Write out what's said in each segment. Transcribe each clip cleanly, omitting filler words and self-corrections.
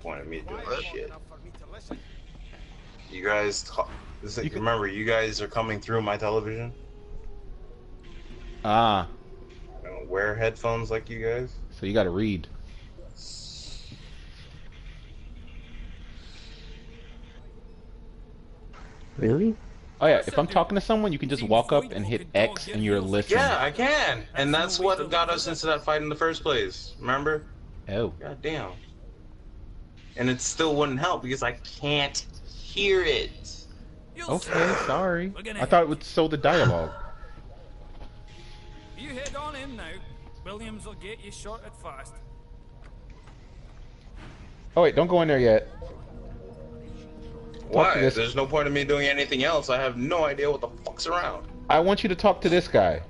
point in me doing shit. You guys, remember, you guys are coming through my television. Ah. I don't wear headphones like you guys. So you got to read. Really? Oh yeah, if I'm talking to someone, you can just walk up and hit X and you're listening. Yeah, I can. And that's what got us into that fight in the first place. Remember? Oh. God damn. And it still wouldn't help because I can't hear it. Okay, sorry. I thought it would show the dialogue. You head on in now. Williams will get you shorted fast. Oh wait, don't go in there yet. Why? There's no point in me doing anything else. I have no idea what the fuck's around. I want you to talk to this guy.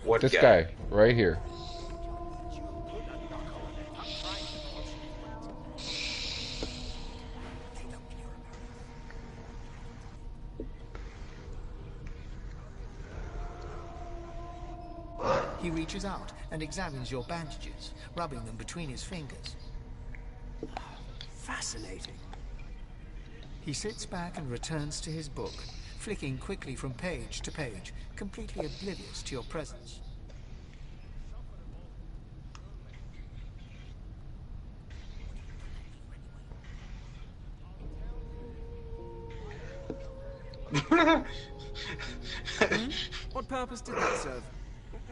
What this guy? Right here. He reaches out and examines your bandages, rubbing them between his fingers. Fascinating. He sits back and returns to his book, flicking quickly from page to page, completely oblivious to your presence. What purpose did that serve?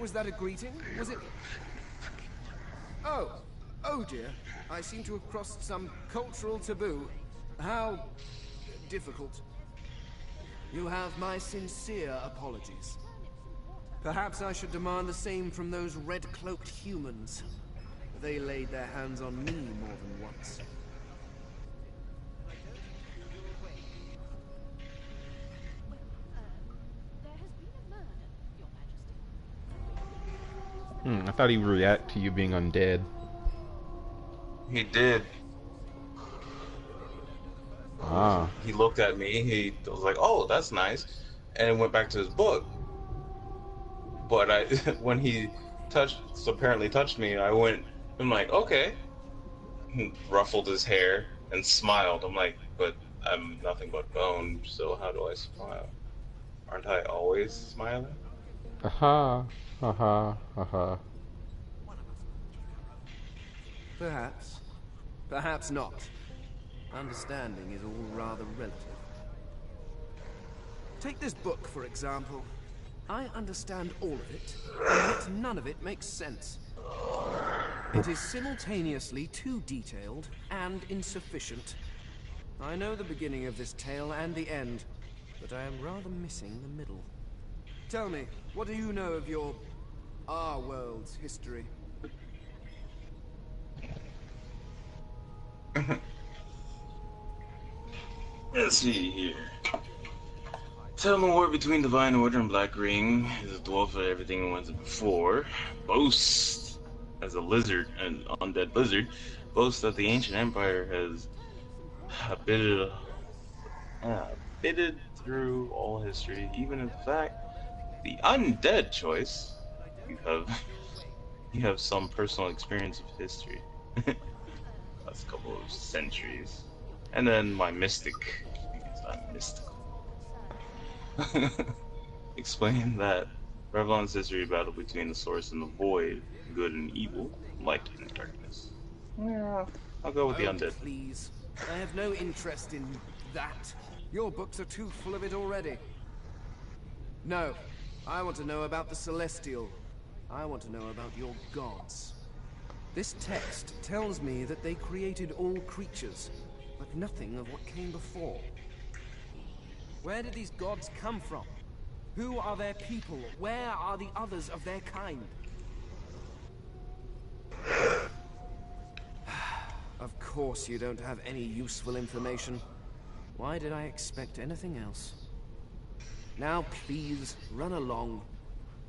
Was that a greeting? Was it... Oh dear. I seem to have crossed some cultural taboo. How difficult. You have my sincere apologies. Perhaps I should demand the same from those red-cloaked humans. They laid their hands on me more than once. I thought he would react to you being undead. He did. Ah. He looked at me, he was like, oh, that's nice, and went back to his book. But when he apparently touched me, I'm like, okay. He ruffled his hair and smiled. I'm like, but I'm nothing but bone, so how do I smile? Aren't I always smiling? Aha. Aha. Aha. Perhaps. Perhaps not. Understanding is all rather relative. Take this book, for example. I understand all of it, and yet none of it makes sense. It is simultaneously too detailed and insufficient. I know the beginning of this tale and the end, but I am rather missing the middle. Tell me, what do you know of our world's history? Let's see here. Tell the war between Divine Order and Black Ring is a dwarf for everything it went before. Boast, as a lizard, an undead lizard, boasts that the ancient empire has bitted through all history, even in fact the undead choice. You have some personal experience of history. That's a couple of centuries. And then my mystic, because I'm mystical. Explain that Revlon's history battle between the source and the void, good and evil, light and darkness. Yeah, I'll go with the undead. Please. I have no interest in that. Your books are too full of it already. No. I want to know about the Celestial. I want to know about your gods. This text tells me that they created all creatures, but nothing of what came before. Where did these gods come from? Who are their people? Where are the others of their kind? Of course you don't have any useful information. Why did I expect anything else? Now please, run along.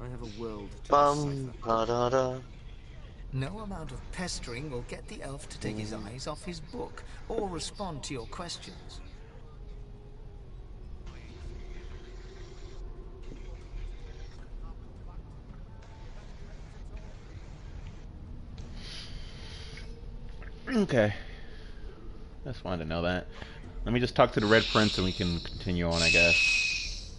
I have a world to decipher. No amount of pestering will get the elf to take his eyes off his book or respond to your questions. Okay. Just wanted to know that. Let me just talk to the Red Prince and we can continue on, I guess.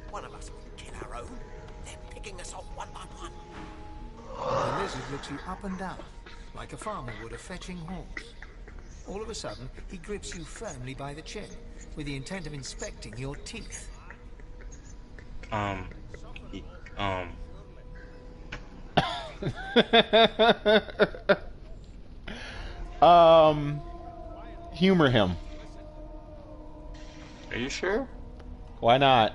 One of us will kill our own. They're picking us off one by one. The lizard looks you up and down, like a farmer would a fetching horse. All of a sudden, he grips you firmly by the chin, with the intent of inspecting your teeth. He, Humor him. Are you sure? Why not?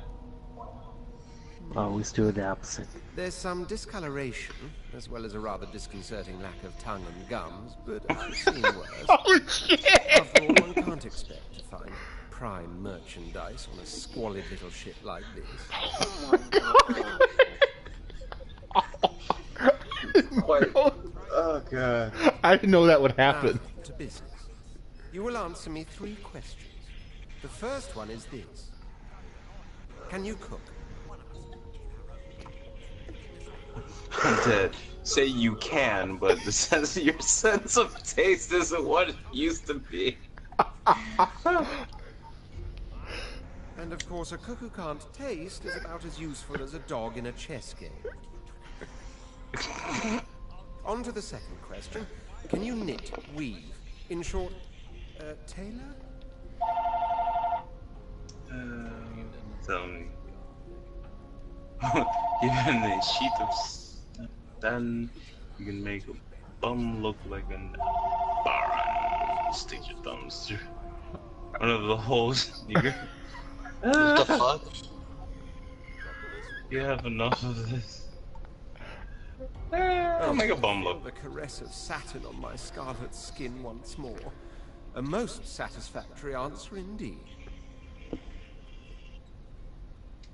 Always do the opposite. There's some discoloration, as well as a rather disconcerting lack of tongue and gums, but I've seen worse. Oh shit! After all, one can't expect to find prime merchandise on a squalid little ship like this. Oh my god! Oh god. I didn't know that would happen. Now, to business. You will answer me 3 questions. The first one is this. Can you cook? To say you can, but your sense of taste isn't what it used to be. And of course, a cook who can't taste is about as useful as a dog in a chess game. On to the second question. Can you knit, weave? In short, tailor? Tell me. Given a sheet of sand, you can make a bum look like an baron. Stick your thumbs through one of the holes. What the fuck? You have enough of this. I'll make a bum look. The caress of Saturn on my scarlet skin once more. A most satisfactory answer indeed.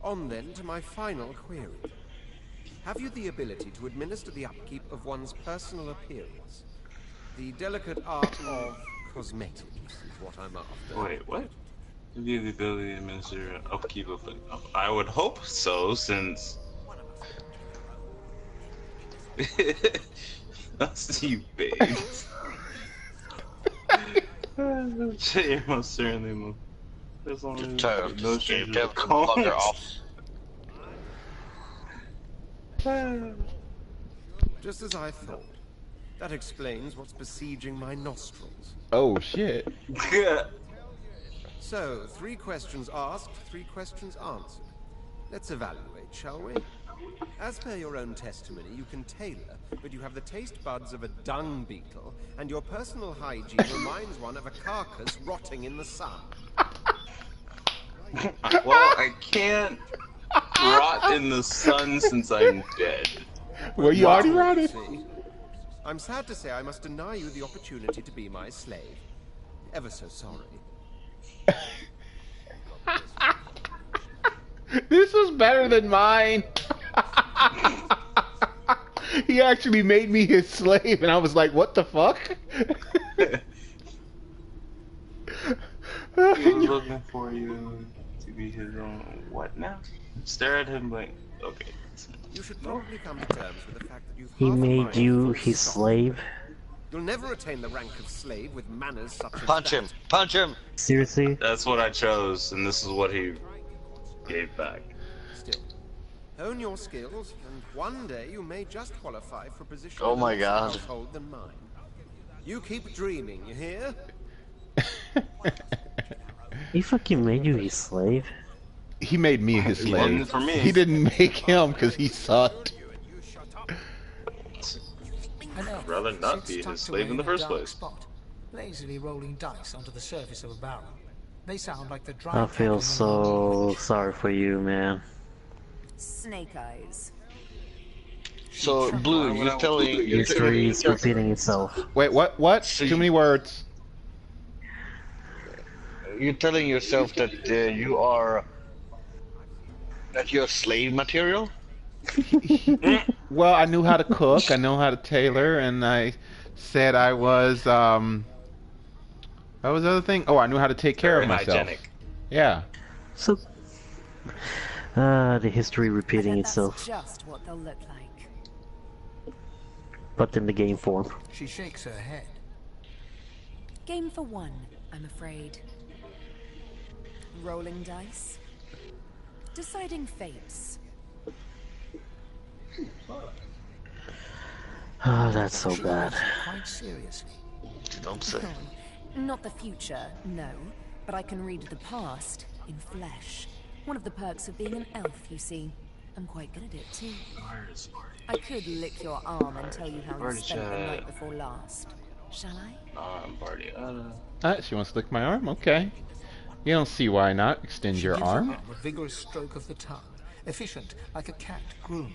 On then to my final query. Have you the ability to administer the upkeep of one's personal appearance? The delicate art of cosmetics is what I'm after. Wait, what? Give you the ability to administer upkeep of it. I would hope so, since that's you, babe. You're most certainly moved. There's only notions of cones. Just as I thought. That explains what's besieging my nostrils. Oh shit. So, 3 questions asked, 3 questions answered. Let's evaluate, shall we? As per your own testimony, you can tailor, but you have the taste buds of a dung beetle, and your personal hygiene reminds one of a carcass rotting in the sun. Well, I can't rot in the sun since I'm dead. Well, you already rotted. See? I'm sad to say I must deny you the opportunity to be my slave. Ever so sorry. This was better than mine. He actually made me his slave, and I was like, what the fuck? He was looking for you to be his own. What now? Stare at him like, okay. You should probably come to terms with the fact that you've He half a made mind you for his stock. slave? You'll never attain the rank of slave with manners such as Punch him! that. Punch him! Seriously? That's what I chose, and this is what he gave back. Still, hone your skills, and one day you may just qualify for a position Oh in a my lesser God. household than mine. You keep dreaming, you hear? He fucking made you his slave? He made me his He wasn't slave. for me. He didn't make him because he sucked. An elf I'd rather not sits be tucked his slave away in the a first dark place. spot, lazily rolling dice onto the surface of a barrel. They sound like the dry I feel cackling so sorry for you, man. Snake eyes. So, Blue, you're telling... History is repeating itself. Wait, what? What? So Too you- many words. You're telling yourself that you are... that you're slave material? Well, I knew how to cook, I know how to tailor, and I said I was, what was the other thing? Oh, I knew how to take care Very of myself. hygienic. Yeah. So, the history I repeating bet that's itself, just what they'll look like. but in the game form. She shakes her head. Game for one, I'm afraid. Rolling dice. Deciding fates. Oh, that's so She bad. takes it quite seriously. Don't say. Not the future, no. But I can read the past in flesh. One of the perks of being an elf, you see. I'm quite good at it, too. I could lick your arm and tell you how you spent the night before last. Shall I? I'm party. She wants to lick my arm? Okay. You don't see why not. Extend She your gives her arm. a vigorous stroke of the tongue, efficient like a cat grooming.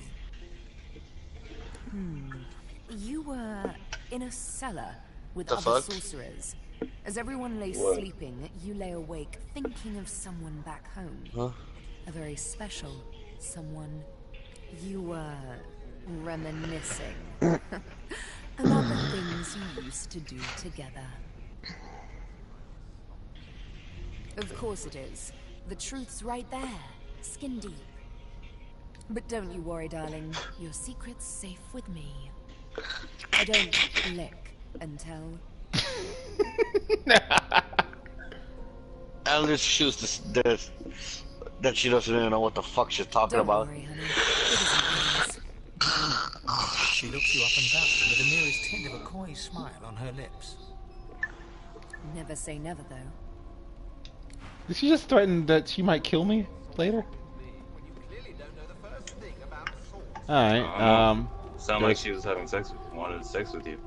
You were in a cellar with The other fuck? sorcerers. As everyone lay sleeping, you lay awake thinking of someone back home. Huh? A very special someone. You were reminiscing about the things you used to do together. Of course it is. The truth's right there, skin deep. But don't you worry, darling. Your secret's safe with me. I don't lick and tell. Alice shows this that she doesn't even know what the fuck she's talking Don't about. worry, honey. It isn't yours. She looks you up and down with the merest hint of a coy smile on her lips. Never say never, though. Did she just threaten that she might kill me later? Alright, Sound like she was having sex with you, wanted sex with you.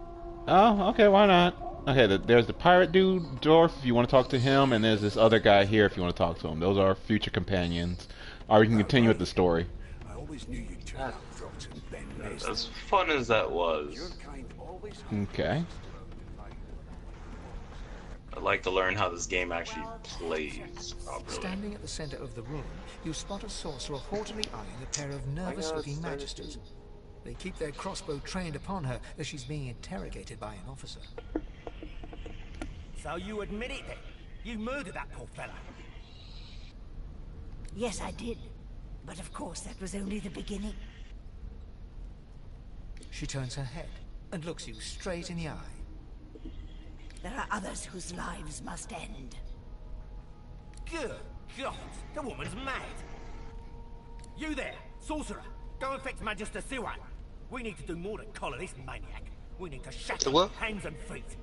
Oh, okay, why not? Okay, there's the pirate dude, dwarf, if you want to talk to him, and there's this other guy here if you want to talk to him. Those are future companions. Or we can continue with the story. I always knew you'd turn out rotten, Ben Mason. As fun as that was, Okay. I'd like to learn how this game actually plays properly. Standing at the center of the room, you spot a sorcerer haughtily eyeing a pair of nervous-looking magisters. They keep their crossbow trained upon her as she's being interrogated by an officer. So you admit it then? You murdered that poor fella? Yes, I did. But of course, that was only the beginning. She turns her head and looks you straight in the eye. There are others whose lives must end. Good God, the woman's mad. You there, sorcerer, go and fetch Magister Siwan. We need to do more than collar this maniac. We need to shatter What? hands and feet.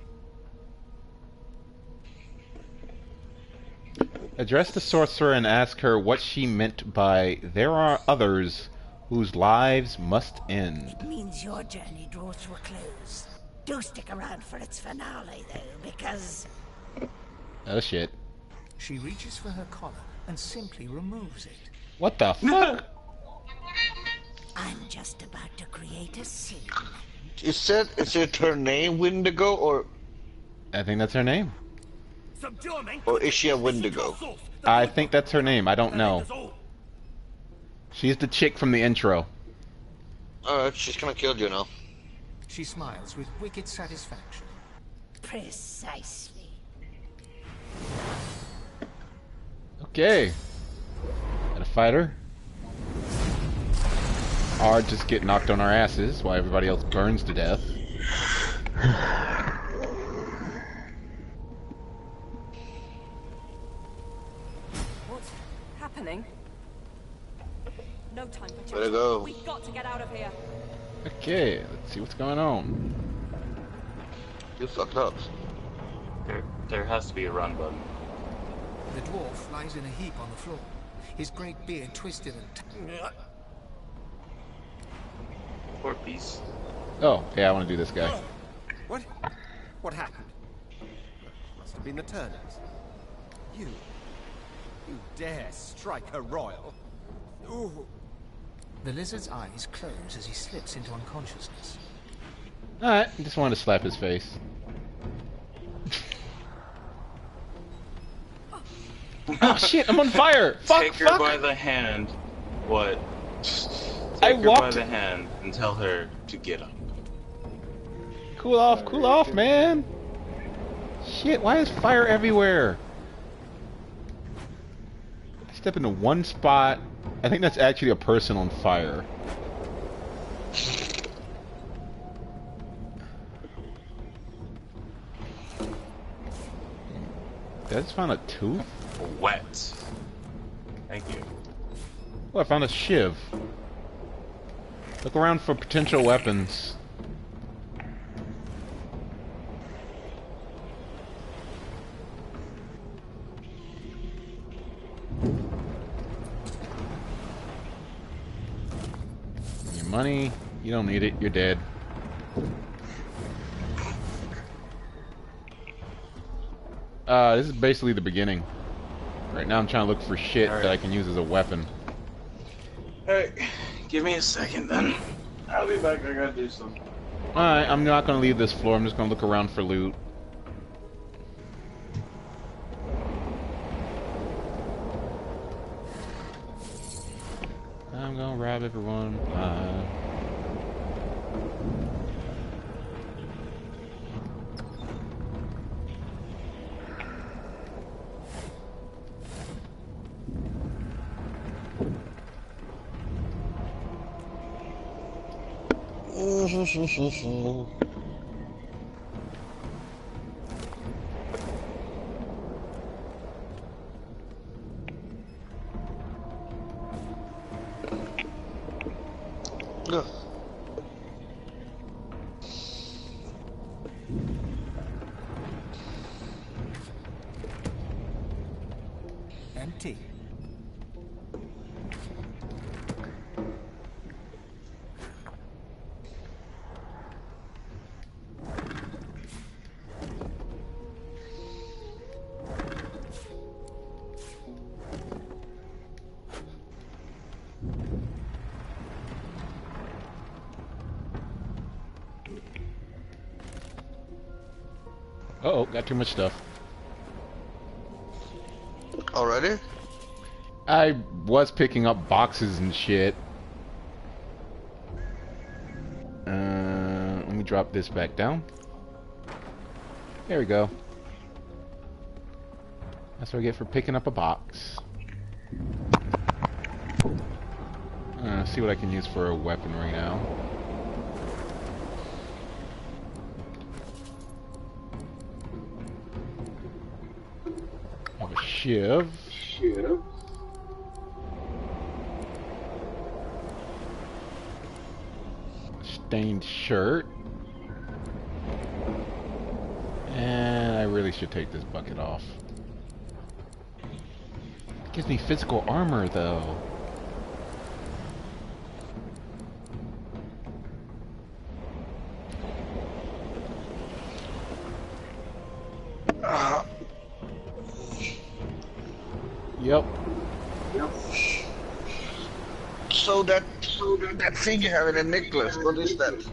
Address the sorcerer and ask her what she meant by "there are others whose lives must end." It means your journey draws to a close. Do stick around for its finale, though, because... Oh shit. She reaches for her collar and simply removes it. What the fuck? I'm just about to create a scene. Is it her name Wendigo or I think that's her name. or is she a Wendigo? I think that's her name. I don't know. She's the chick from the intro. Alright, she's gonna kill you now. She smiles with wicked satisfaction. Precisely. Okay. Got a fighter. Or just get knocked on our asses while everybody else burns to death. What's happening? No time for Where'd it go? We've got to get out of here. Okay, let's see what's going on. You fucked up. There has to be a run button. The dwarf lies in a heap on the floor, his great beard twisted and... Poor beast. Oh, yeah, I want to do this guy. What? What happened? Must have been the Turners. You dare strike a royal? Ooh. The lizard's eyes close as he slips into unconsciousness. Alright, just wanted to slap his face. Oh shit, I'm on fire! Fuck, Take her fuck! by the hand. What? I Take her by walked- the hand and tell her to get up. Cool off, man! Shit, why is fire everywhere? step into one spot. I think that's actually a person on fire. Did I just find a tooth? Wet. Thank you. Oh, I found a shiv. Look around for potential weapons. Your money, you don't need it, you're dead. This is basically the beginning. Right now I'm trying to look for shit that I can use as a weapon. Alright, give me a second then. I'll be back, I gotta do something. Alright, I'm not gonna leave this floor, I'm just gonna look around for loot. I'm gonna rob everyone. Empty. Uh-oh, got too much stuff. Already? I was picking up boxes and shit. Let me drop this back down. There we go. That's what I get for picking up a box. See what I can use for a weapon right now. I have a shiv. Stained shirt. And I really should take this bucket off. It gives me physical armor though. Yep. So that thing you have in a necklace, what is that?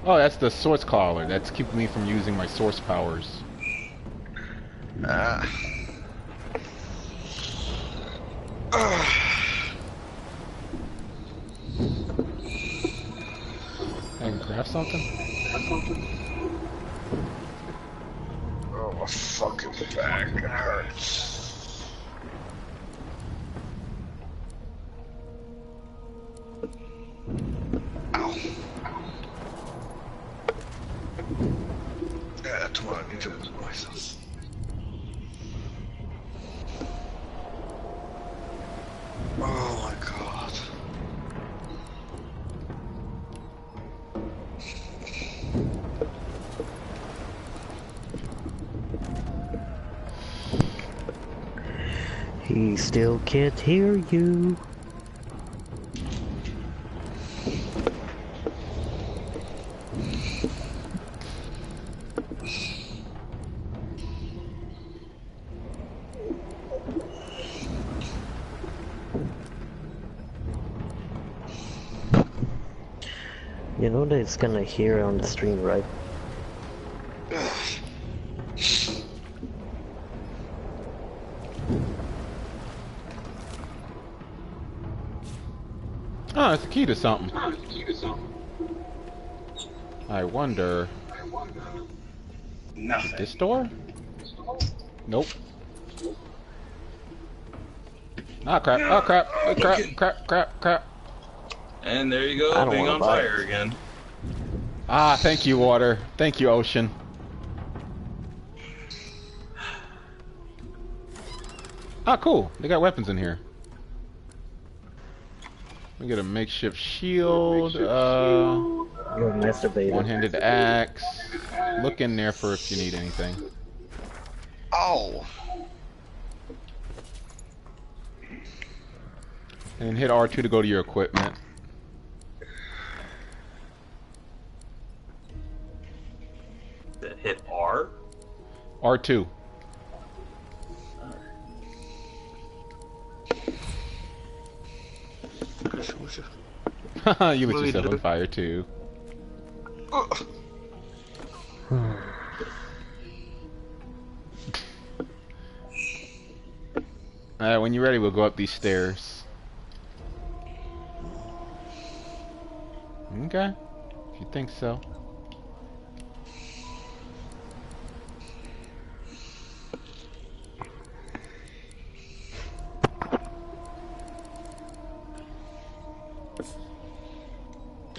Oh, that's the source collar. That's keeping me from using my source powers. I can grab something? Oh, my fucking back, it hurts. Ow. Yeah, tomorrow I need to move myself. Oh my god. He still can't hear you. You know that it's gonna hear on the stream, right? Oh, it's a key to something. I wonder. Nothing. This door? Nope. Oh crap! Oh crap! Oh, crap! Crap! Crap! Crap! And there you I go, don't being wanna on buy fire it. again. Ah, thank you, water. Thank you, ocean. Ah, cool. They got weapons in here. We get a makeshift shield. You're masturbating. One-handed axe. Look in there for if you need anything. Oh. And hit R2 to go to your equipment. That hit R? R2. Haha, you lit yourself on fire too. Alright, when you're ready, we'll go up these stairs. Okay, if you think so.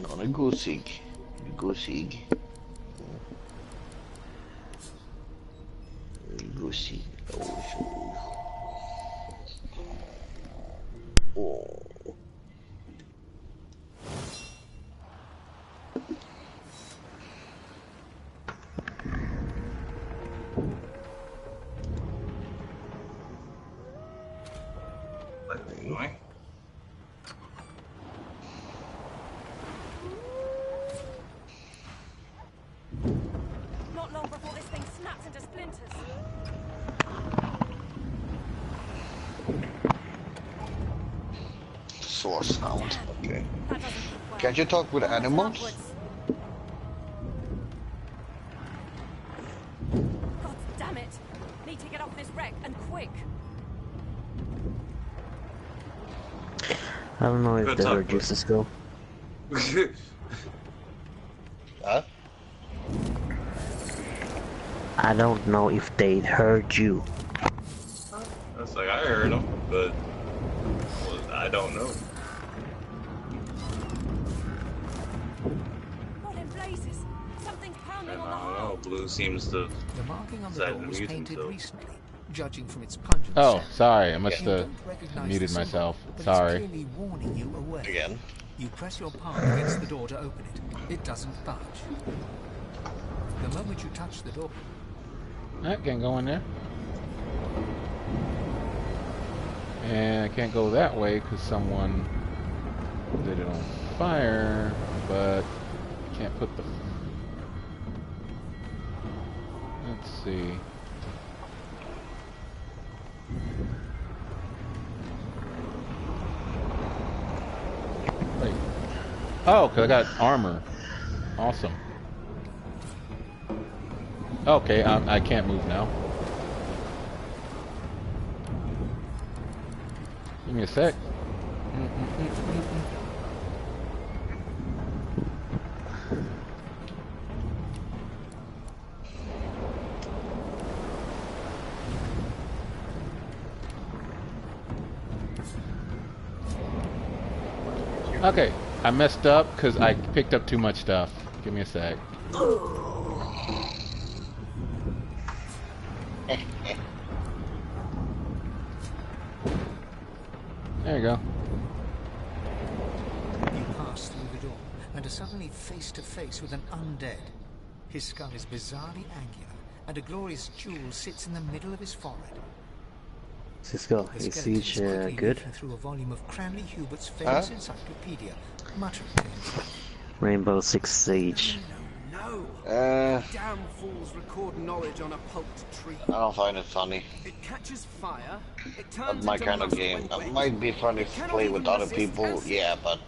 Not a goose egg. Goose egg. Goose egg. Oh. Annoying. Not long before this thing snaps into splinters. Source sound. Okay. That doesn't look well. Can't you talk with animals? God damn it! Need to get off this wreck and quick. I don't know if Good the talk, herd bud. juices go. Huh? I don't know if they heard you. That's like I heard him, but well, I don't know. What in blazes? Something's pounding And on I the don't hull. know. Blue seems to The marking on the decide door to was mute painted himself. recently, judging from its pungent Oh, scent. sorry. I must You have don't recognize muted the symbol, myself. but Sorry. It's clearly warning you away. Again. You press your palm against the door to open it. It doesn't budge. The moment you touch the door, I can't go in there. And I can't go that way because someone lit it on fire, but I can't put the... Let's see. Wait. Oh, because I got armor. Awesome. Okay, I can't move now. Give me a sec. Okay, I messed up because I picked up too much stuff. Give me a sec. There you go. you pass through the door and are suddenly face to face with an undead. His skull is bizarrely angular, and a glorious jewel sits in the middle of his forehead. Cisco, The is skeleton Siege quickly good? leafing through a volume of Cranley Hubert's famous encyclopedia, muttering to himself. Rainbow Six Siege. No! I Damn fools record knowledge on a pulped tree. don't find it funny. It catches fire, it Not turns my into kind of musk game. when It wet. might be funny It to cannot play even with other resist people, acid. yeah, but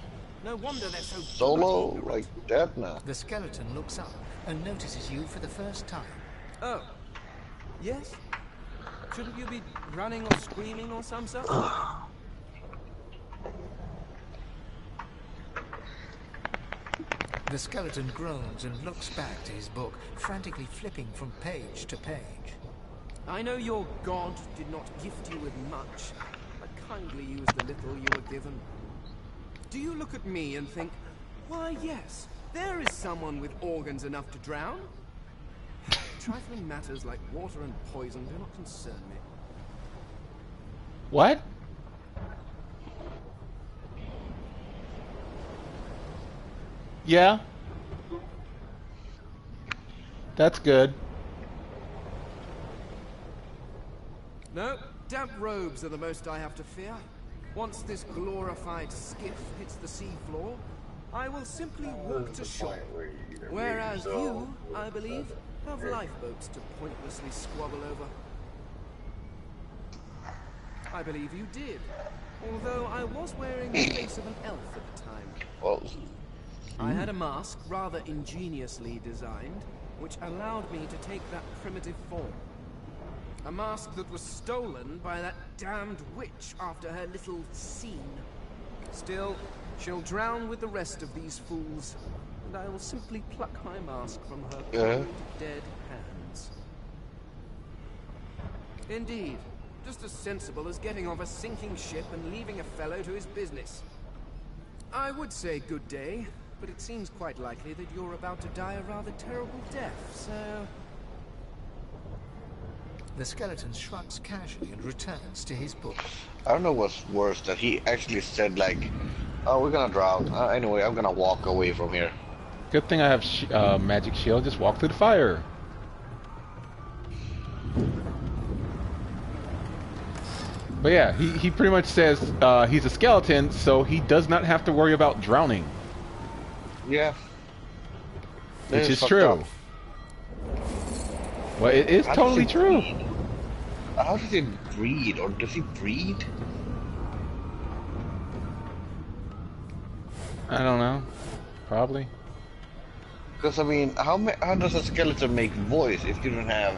No wonder they're so solo like that, nah. The skeleton looks up and notices you for the first time. Oh. Yes? Shouldn't you be running or screaming or some such? The skeleton groans and looks back to his book, frantically flipping from page to page. I know your god did not gift you with much, but kindly use the little you were given? Do you look at me and think, why yes, there is someone with organs enough to drown? Trifling matters like water and poison do not concern me. What? Yeah. That's good. No, damp robes are the most I have to fear. Once this glorified skiff hits the seafloor, I will simply walk to shore. Whereas you, I believe, have lifeboats to pointlessly squabble over. I believe you did, although I was wearing the face of an elf at the time. Well, I had a mask rather ingeniously designed, which allowed me to take that primitive form. A mask that was stolen by that damned witch after her little scene. Still, she'll drown with the rest of these fools, and I will simply pluck my mask from her cold, dead hands. Indeed, just as sensible as getting off a sinking ship and leaving a fellow to his business. I would say good day, but it seems quite likely that you're about to die a rather terrible death, so... The skeleton shrugs casually and returns to his book. I don't know what's worse, that he actually said like, oh, we're gonna drown. Anyway, I'm gonna walk away from here. Good thing I have magic shield. Just walk through the fire. But yeah, he pretty much says he's a skeleton, so he does not have to worry about drowning. Yeah. Which is true. Well, it is totally true. How does it breed, or does he breed? I don't know. Probably. Because I mean, how does a skeleton make voice if you don't have?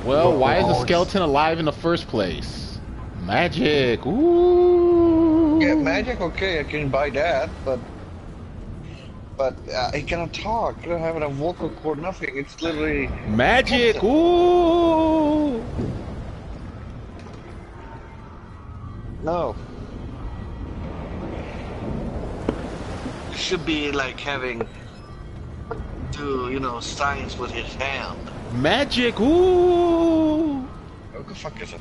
Well, why is the skeleton alive in the first place? Magic. Ooh. Yeah, magic. Okay, I can buy that, but he cannot talk. He don't have a vocal cord. Nothing. It's literally magic. Ooh. No. It should be like having to, you know, signs with his hand. Magic. Ooh. What the fuck is it?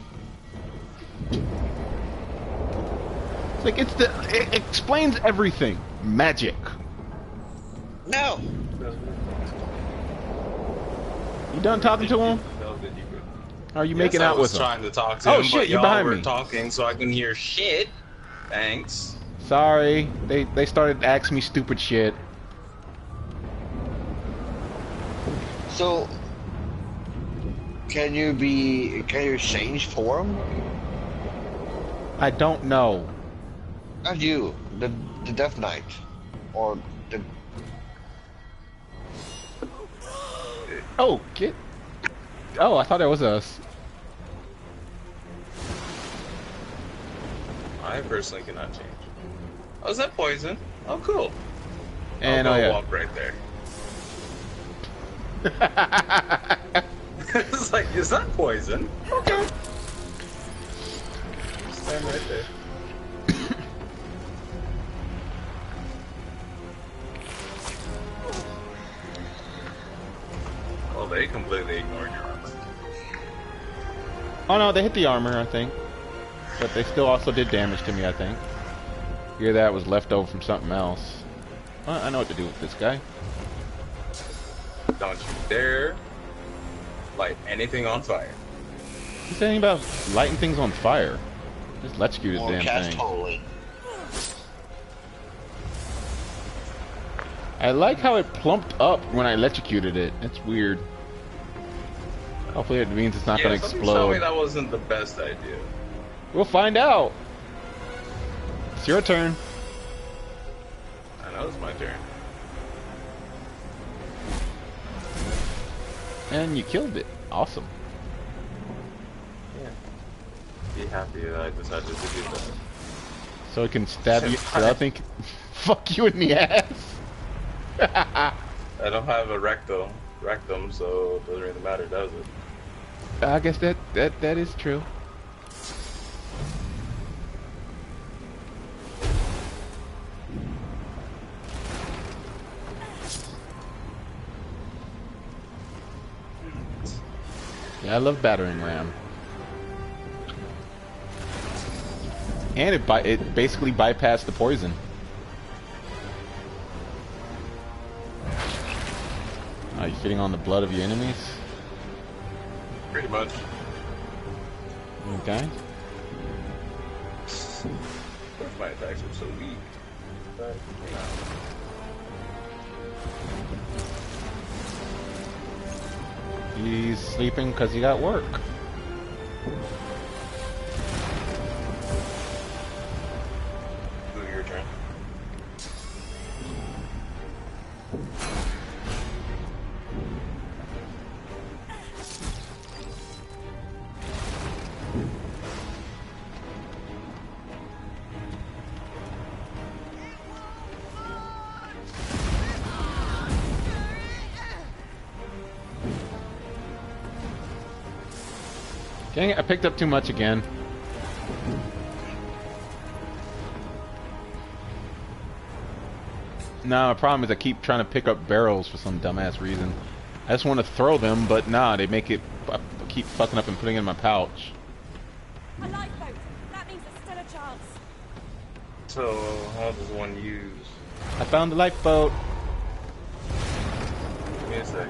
It's like it explains everything. Magic. No. You done talking to him? Or are you making out with him? I was trying to talk to him, shit, but you're y'all behind were me. talking so I can hear shit. Thanks. Sorry, they started asking me stupid shit. So, can you change form? I don't know. Not you, the Death Knight, or the. Oh, get. Oh, I thought it was us. I personally cannot change. Oh, is that poison? Oh, cool. And I'll oh go yeah. walk right there. It's like, is that poison? Okay. Stand right there. Well, they completely ignored your armor. Oh no, they hit the armor, I think. But they still also did damage to me, I think. Here, that was left over from something else. I know what to do with this guy. Don't you dare light anything on fire. Who's saying about lighting things on fire? Just electrocute this damn thing. Holy. I like how it plumped up when I electrocuted it. It's weird. Hopefully it means it's not Yeah, gonna somebody told me explode. that wasn't the best idea. We'll find out. It's your turn. I know it's my turn. And you killed it. Awesome. Yeah. Be happy that I decided to do that. So it can stab you. So I think fuck you in the ass. I don't have a rectum, so it doesn't really matter, does it? I guess that is true. Yeah, I love battering ram. And it basically bypassed the poison. Are you feeding on the blood of your enemies? Pretty much. Okay. My attacks are so weak. But, He's sleeping because he got work. Your turn. Dang it, I picked up too much again. No, the problem is I keep trying to pick up barrels for some dumbass reason. I just want to throw them, but nah, they make it... I keep fucking up and putting it in my pouch. A lifeboat. That means there's still a chance. So, how does one use... I found the lifeboat. Give me a second.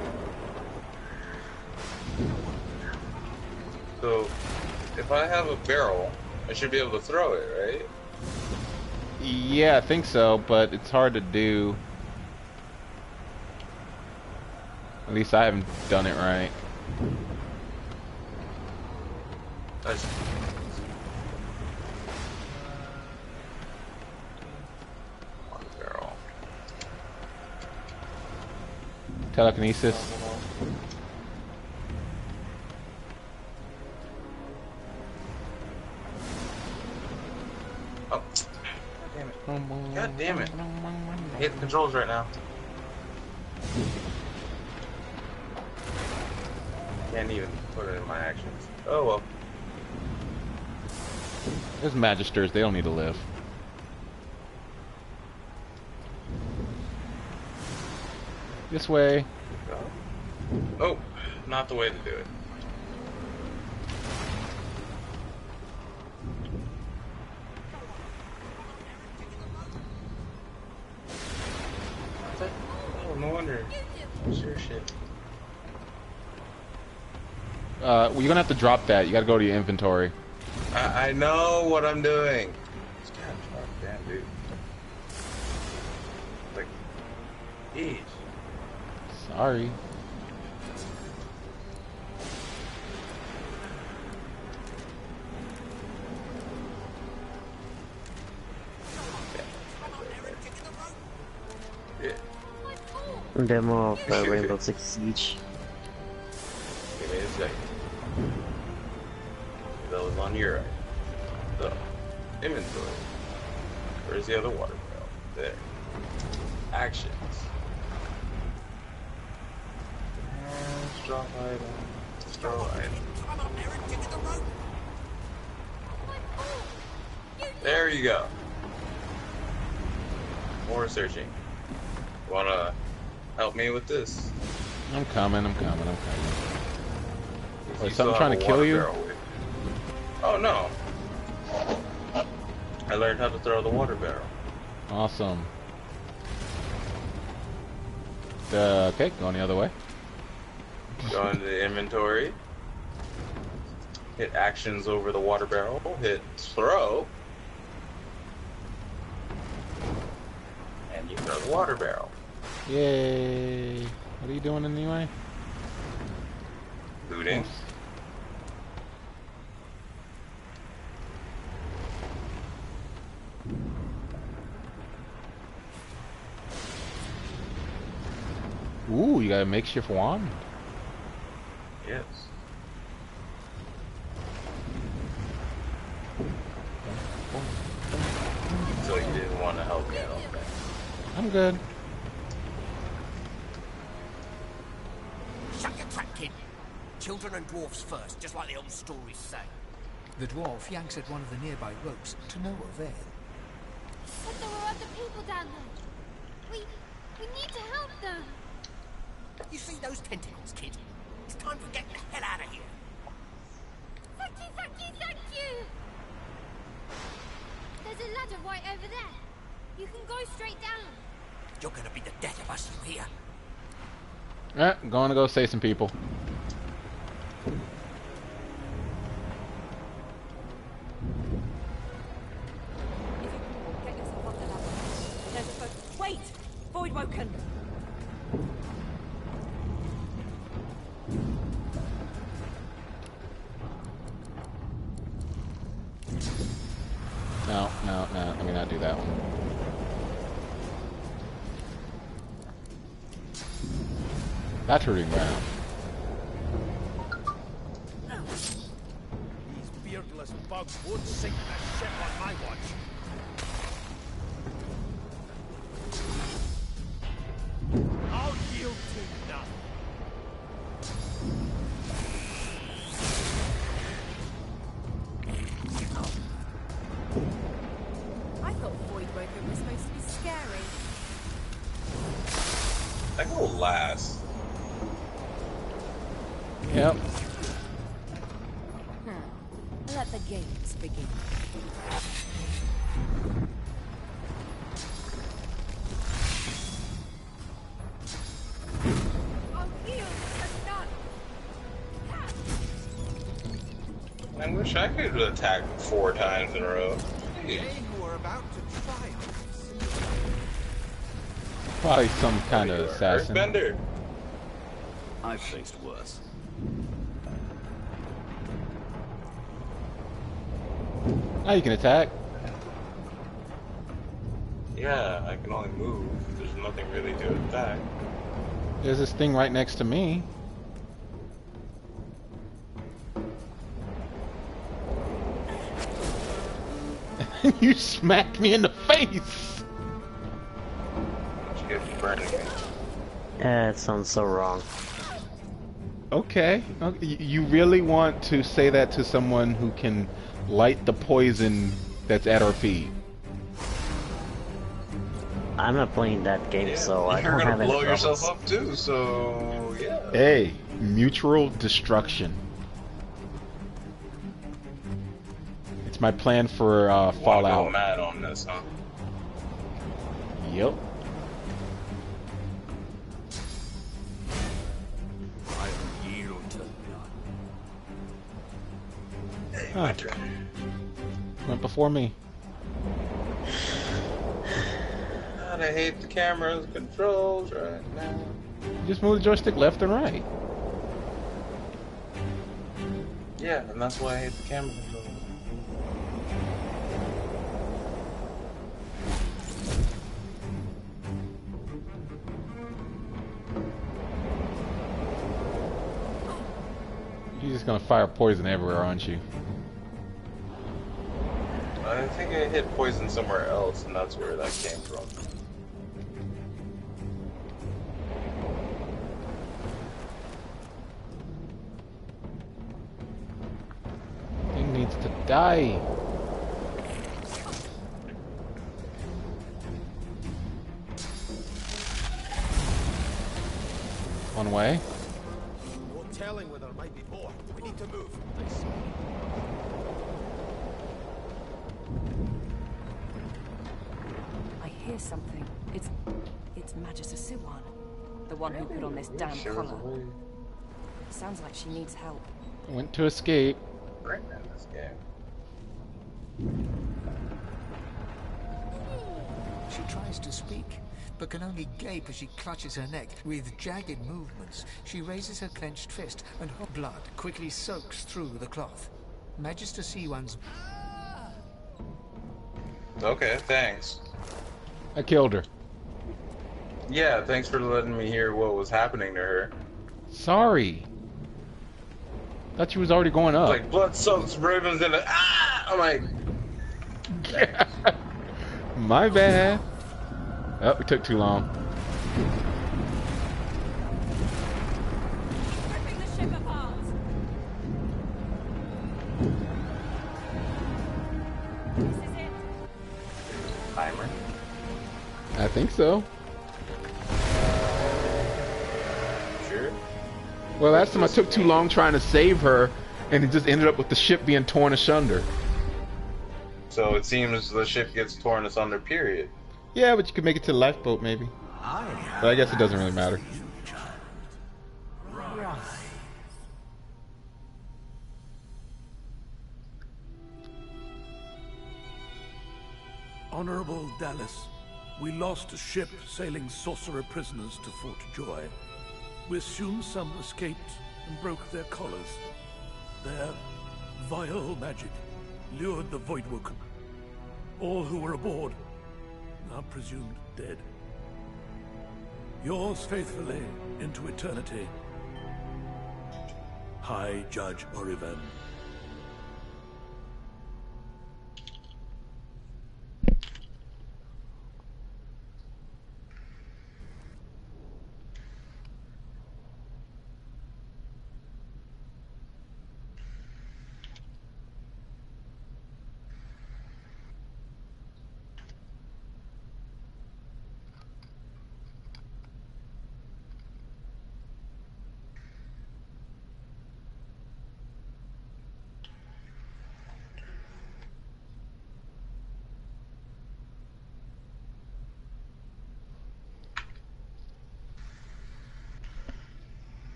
So, if I have a barrel, I should be able to throw it, right? Yeah, I think so, but it's hard to do. At least I haven't done it right. That's... One barrel. Telekinesis. Oh. God damn it. I hate the controls right now. Can't even put it in my actions. Oh well. There's magisters, they don't need to live. This way. Oh, not the way to do it. Oh, no wonder. Sure shit. Well, you're gonna have to drop that. You gotta go to your inventory. I know what I'm doing. Damn, dude. Like, eesh. Sorry. Demo of Rainbow Six Siege. Give me a second. That was on your right. So, inventory. Where's the other water barrel? There. Actions. Straw item. Straw item. There you go. More searching. Wanna help me with this? I'm coming. Wait, You something still trying have to a kill water you? barrel with you. Oh no. I learned how to throw the water barrel. Awesome. Okay, going the other way. Go into the inventory. Hit actions over the water barrel. Hit throw. And you throw the water barrel. Yay! What are you doing anyway? Looting. Ooh, you got a makeshift wand? Yes. So you didn't want to help me at all, man. I'm good. Shut your trap, kid. Children and dwarfs first, just like the old stories say. The dwarf yanks at one of the nearby ropes to no avail. But there were other people down there. We need to help them. You see those tentacles, kid? It's time for getting the hell out of here. ladder right over there. You can go straight down. You're gonna be the death of us, you hear? I'm going to go save some people. Get yourself up the ladder. There's a boat. Wait! Void woken! No, no, no. Let me not do that one. That's hurting ground. These beardless bugs won't sink the ship on my watch. I'll yield to none. I thought Void Woken was supposed to be scary. That will last. Yep. Let the games begin. I'll yield to none. I wish I could attack 4 times in a row. They who are about to triumph. Probably some kind of assassin. Earthbender. I've faced worse. Now you can attack. Yeah, I can only move. There's nothing really to attack. There's this thing right next to me. You smacked me in the face! She gets burning me. It sounds so wrong. Okay. You really want to say that to someone who can light the poison that's at our feet? I'm not playing that game, so I You're don't gonna have any blow yourself problems. up too, so yeah. Hey, mutual destruction. It's my plan for Wanna Fallout. go mad on this, huh? Yep. I yield to none. Hey, my turn. Went before me. God, I hate the camera's controls right now. Just move the joystick left and right. Yeah, and that's why I hate the camera controls. You're just gonna fire poison everywhere, aren't you? I think I hit poison somewhere else, and that's where that came from. Thing needs to die. One way. No telling whether there might be more. We need to move. I hear something. It's Magister Siwan, the one who put on this damn collar. Sounds like she needs help. Went to escape. Right in this game. She tries to speak, but can only gape as she clutches her neck. With jagged movements, she raises her clenched fist, and her blood quickly soaks through the cloth. Magister Siwan's... Okay, thanks. I killed her. Yeah, thanks for letting me hear what was happening to her. Sorry. Thought she was already going up. Like blood soaks ravens in the I'm like, My bad. Oh, it took too long. Ripping the ship apart. This is it. timer. I think so. Sure. Well, last time I took too long trying to save her, and it just ended up with the ship being torn asunder. So it seems the ship gets torn asunder, period. Yeah, but you could make it to the lifeboat, maybe. But I guess it doesn't really matter. Honorable Dallas, we lost a ship sailing sorcerer prisoners to Fort Joy. We assume some escaped and broke their collars. Their vile magic lured the Voidwoken. All who were aboard are presumed dead. Yours faithfully into eternity, High Judge Orivan.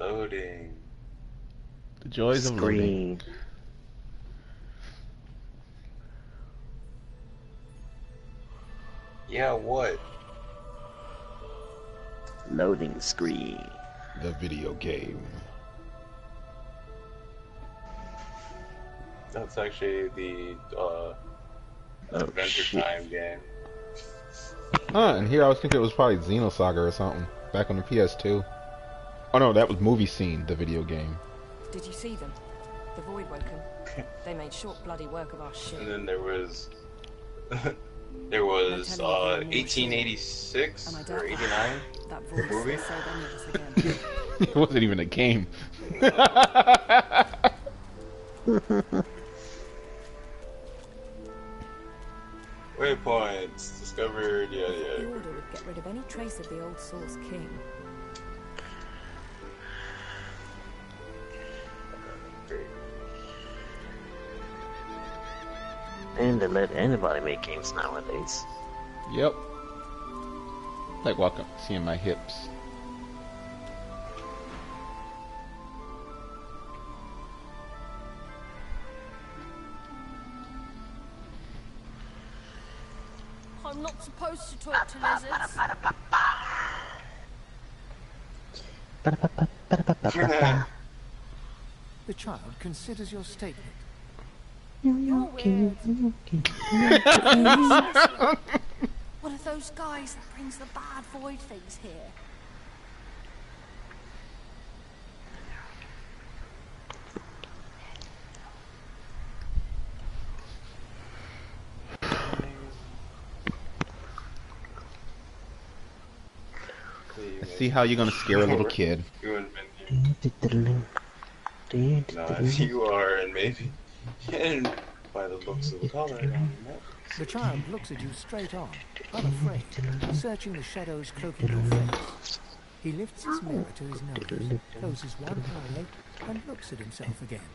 Loading. The joys of loading. Yeah, what? Loading screen. The video game. That's actually the Adventure Time game. And here I was thinking it was probably Xenosaga or something. Back on the PS2. Oh no, that was Movie Scene, the video game. Did you see them? The Voidwoken. They made short bloody work of our ship. And then there was 1886 or 89 movie. It wasn't even a game. Waypoints discovered. Yeah. The Order would get rid of any trace of the old Source King. And they let anybody make games nowadays. Yep. Like walking, seeing my hips. I'm not supposed to talk to lizards. The child considers your statement. You're weird. One of those guys that brings the bad void things here. See how you're gonna scare a little kid. No, you are, and maybe. And by the looks of the color. The child looks at you straight on, unafraid, searching the shadows cloaking your face. He lifts his mirror to his nose, closes one eyelid, and looks at himself again.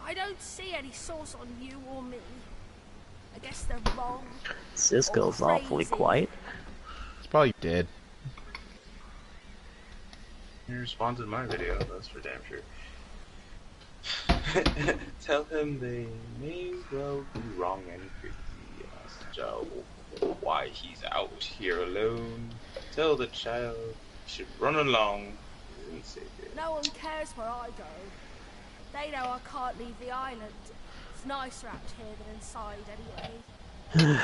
I don't see any source on you or me. I guess they're wrong. Cisco's awfully quiet. It's probably dead. He responded to my video, that's for damn sure. Tell him they may well be wrong and creepy. Ask Joe why he's out here alone. Tell the child he should run along and save it. No one cares where I go. They know I can't leave the island. It's nicer out here than inside anyway.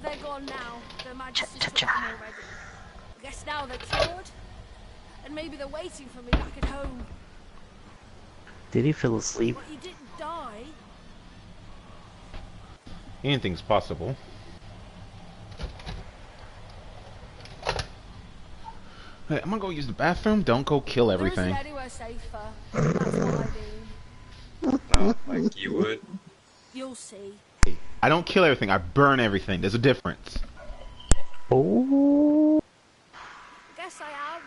They're gone now. Their Majesty took them already. I guess now they're cured. And maybe they're waiting for me back at home. Did he fall asleep? But he didn't die. Anything's possible. Hey, I'm gonna go use the bathroom. Don't go kill everything. There isn't anywhere safer. That's what I mean. Not like you would. You'll see. I don't kill everything. I burn everything. There's a difference. Oh. Guess I am.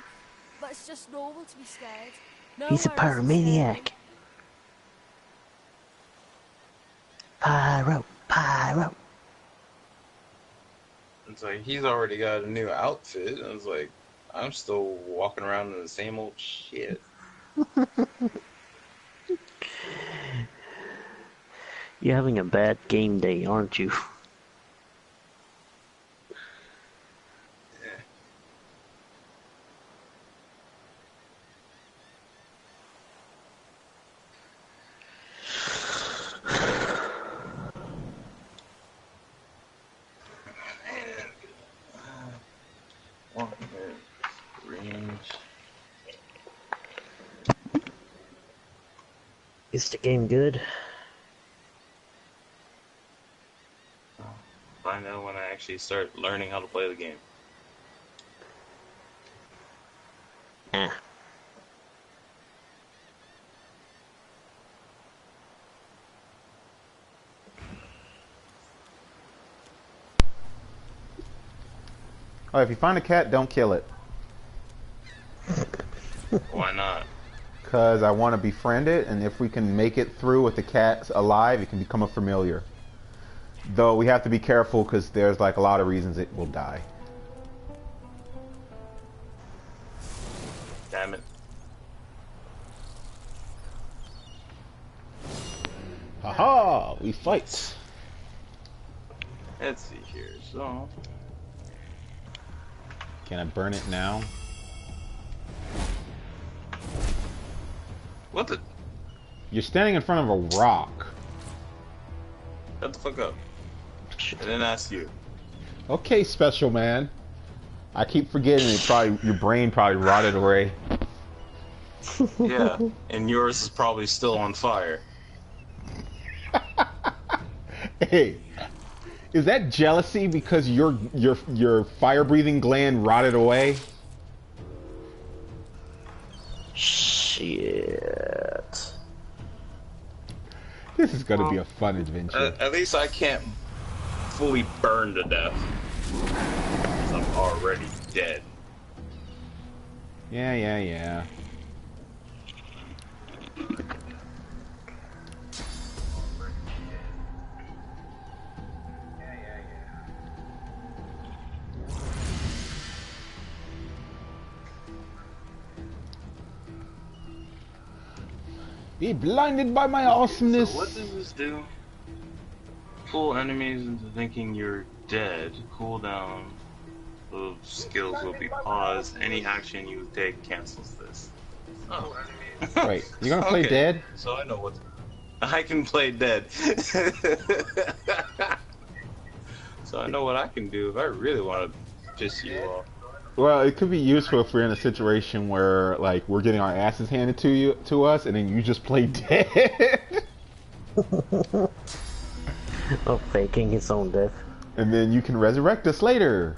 It's just normal to be scared. He's a Nowhere isn't scary. pyromaniac. Pyro. It's like he's already got a new outfit. And it's like I'm still walking around in the same old shit. You're having a bad game day, aren't you? Is the game good? Find out when I actually start learning how to play the game. Oh, if you find a cat, don't kill it. Why not? Because I want to befriend it, and if we can make it through with the cat alive, it can become a familiar. Though we have to be careful because there's like a lot of reasons it will die. Damn it. Haha! We fight. Let's see here. So, can I burn it now? What the? You're standing in front of a rock. Shut the fuck up. I didn't ask you. Okay, special man. I keep forgetting it. Probably your brain probably rotted away. Yeah, and yours is probably still on fire. Hey, is that jealousy because your fire-breathing gland rotted away? Shit. This is gonna be a fun adventure. At least I can't fully burn to death. 'Cause I'm already dead. Yeah. Be blinded by my awesomeness. So what does this do? Fool enemies into thinking you're dead. Cooldown of skills will be paused. Any action you take cancels this. Oh. Wait, you gonna play dead? So I know what. I can play dead. So I know what I can do if I really want to piss you off. Well, it could be useful if we're in a situation where, like, we're getting our asses handed to us, and then you just play dead. Oh, faking his own death. And then you can resurrect us later.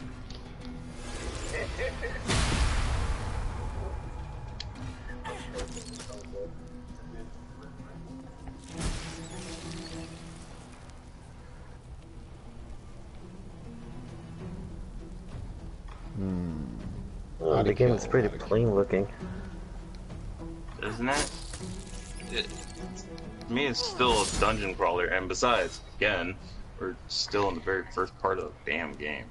Oh, the game is pretty plain looking. Isn't it? To me, it's still a dungeon crawler, and besides, again, we're still in the very first part of the damn game.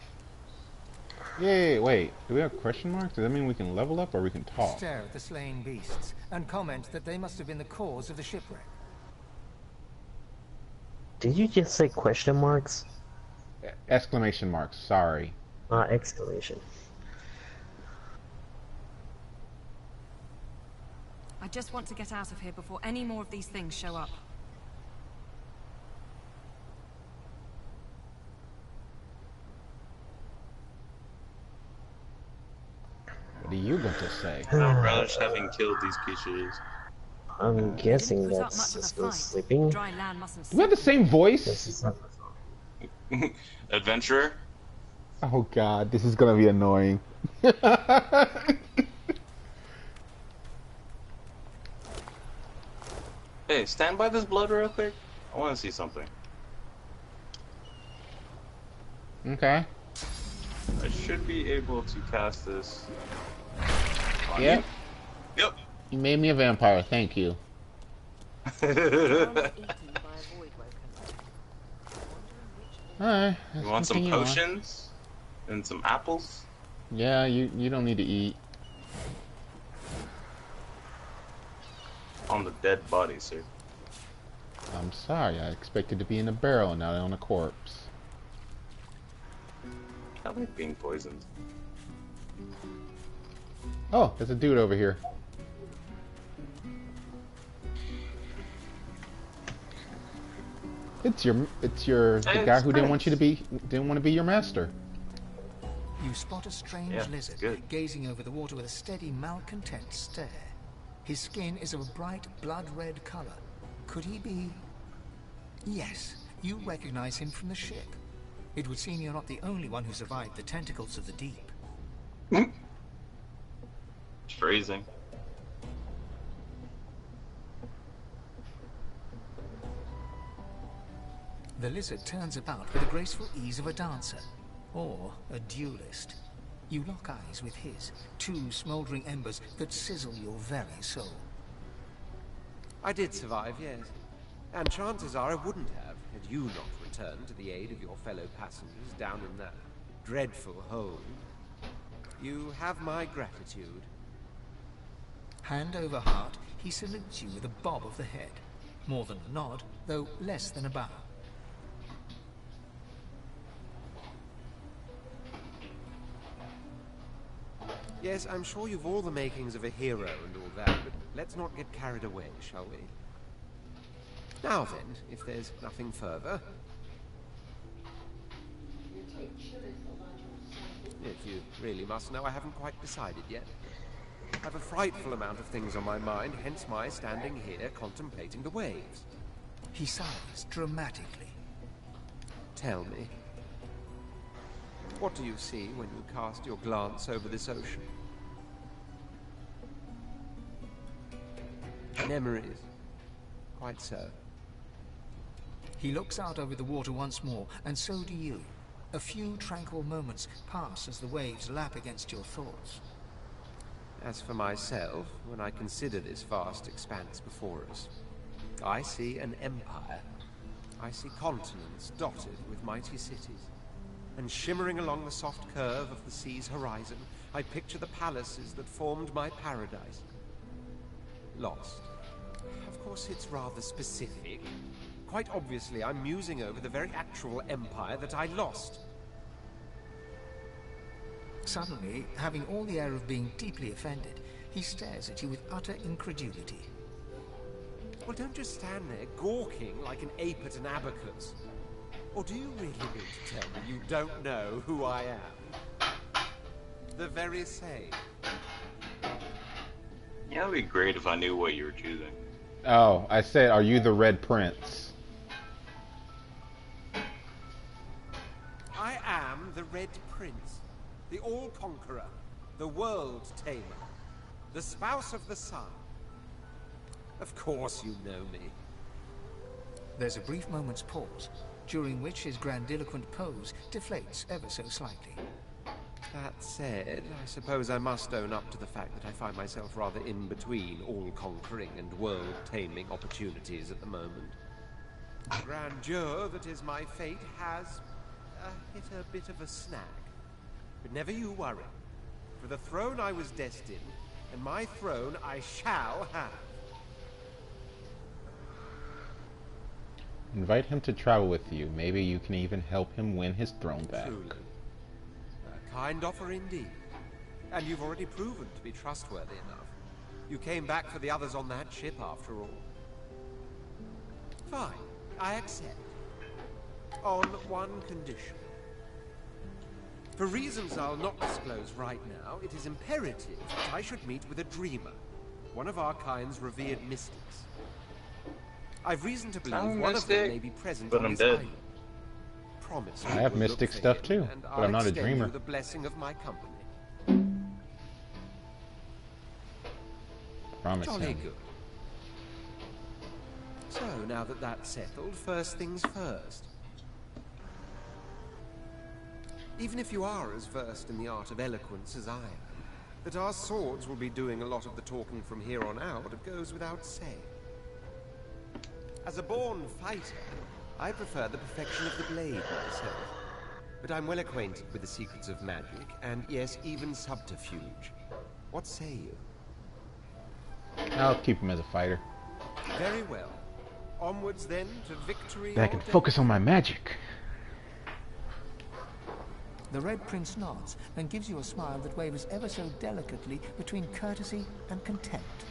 Yay, wait. Do we have question marks? Does that mean we can level up or we can talk? Stare at the slain beasts and comment that they must have been the cause of the shipwreck. Did you just say question marks? Exclamation marks, sorry. Exclamation. I just want to get out of here before any more of these things show up. What are you going to say? I'd rather having killed these creatures. I'm guessing that's Cisco sleeping. Dry land mustn't. Do we have the same voice? Adventurer? Oh god, this is gonna be annoying. Hey, stand by this blood real quick. I want to see something. Okay. I should be able to cast this. Yeah. Yep. You made me a vampire. Thank you. Alright, You let's want some continue on. potions and some apples? Yeah, you don't need to eat. On the dead body, sir. I'm sorry, I expected to be in a barrel, not on a corpse. I like being poisoned. Oh, there's a dude over here. It's the guy who didn't want to be your master. You spot a strange lizard gazing over the water with a steady, malcontent stare. His skin is of a bright, blood-red color. Could he be... Yes, you recognize him from the ship. It would seem you're not the only one who survived the tentacles of the deep. Phrasing. The lizard turns about with the graceful ease of a dancer, or a duelist. You lock eyes with his, two smoldering embers that sizzle your very soul. I did survive, yes. And chances are I wouldn't have, had you not returned to the aid of your fellow passengers down in that dreadful hole. You have my gratitude. Hand over heart, he salutes you with a bob of the head. More than a nod, though less than a bow. Yes, I'm sure you've all the makings of a hero and all that, but let's not get carried away, shall we? Now then, if there's nothing further... If you really must know, I haven't quite decided yet. I have a frightful amount of things on my mind, hence my standing here contemplating the waves. He sighs dramatically. Tell me, what do you see when you cast your glance over this ocean? Memories. Quite so. He looks out over the water once more, and so do you. A few tranquil moments pass as the waves lap against your thoughts. As for myself, when I consider this vast expanse before us, I see an empire. I see continents dotted with mighty cities. And shimmering along the soft curve of the sea's horizon, I picture the palaces that formed my paradise. Lost. Of course, it's rather specific. Quite obviously, I'm musing over the very actual empire that I lost. Suddenly, having all the air of being deeply offended, he stares at you with utter incredulity. Well, don't just stand there gawking like an ape at an abacus. Or do you really mean to tell me you don't know who I am? The very same. Yeah, it'd be great if I knew what you were choosing. Oh, I said, are you the Red Prince? I am the Red Prince, the All-Conqueror, the World-Tamer, the Spouse of the Sun. Of course you know me. There's a brief moment's pause, during which his grandiloquent pose deflates ever so slightly. That said, I suppose I must own up to the fact that I find myself rather in between all-conquering and world-taming opportunities at the moment. The grandeur that is my fate has hit a bit of a snag. But never you worry. For the throne I was destined, and my throne I shall have. Invite him to travel with you. Maybe you can even help him win his throne back. Truly. A kind offer indeed. And you've already proven to be trustworthy enough. You came back for the others on that ship after all. Fine, I accept. On one condition. For reasons I'll not disclose right now, it is imperative that I should meet with a dreamer, one of our kind's revered mystics. I've reason to believe one of them may be present but on I'm this dead. island. Promise I have mystic stuff too, but I'm not a dreamer. The blessing of my company. Promise Jolly him. good. So, now that that's settled, first things first. Even if you are as versed in the art of eloquence as I am, That our swords will be doing a lot of the talking from here on out, it goes without saying. As a born fighter, I prefer the perfection of the blade myself. But I'm well acquainted with the secrets of magic, and yes, even subterfuge. What say you? I'll keep him as a fighter. Very well. Onwards then to victory. I can focus on my magic. The Red Prince nods and gives you a smile that wavers ever so delicately between courtesy and contempt.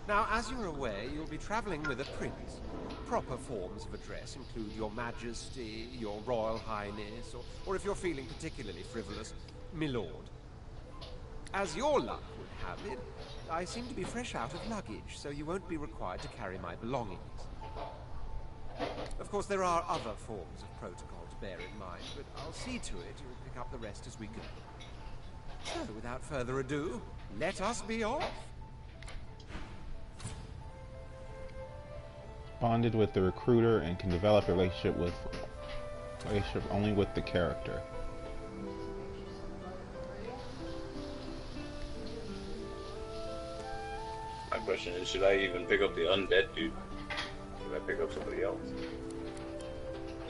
Now, as you're aware, you'll be traveling with a prince. Proper forms of address include Your Majesty, Your Royal Highness, or if you're feeling particularly frivolous, Milord. As your luck would have it, I seem to be fresh out of luggage, so you won't be required to carry my belongings. Of course, there are other forms of protocol to bear in mind, but I'll see to it you'll pick up the rest as we go. So, without further ado, let us be off. Bonded with the recruiter and can develop a relationship only with the character. My question is, should I even pick up the undead dude? Should I pick up somebody else?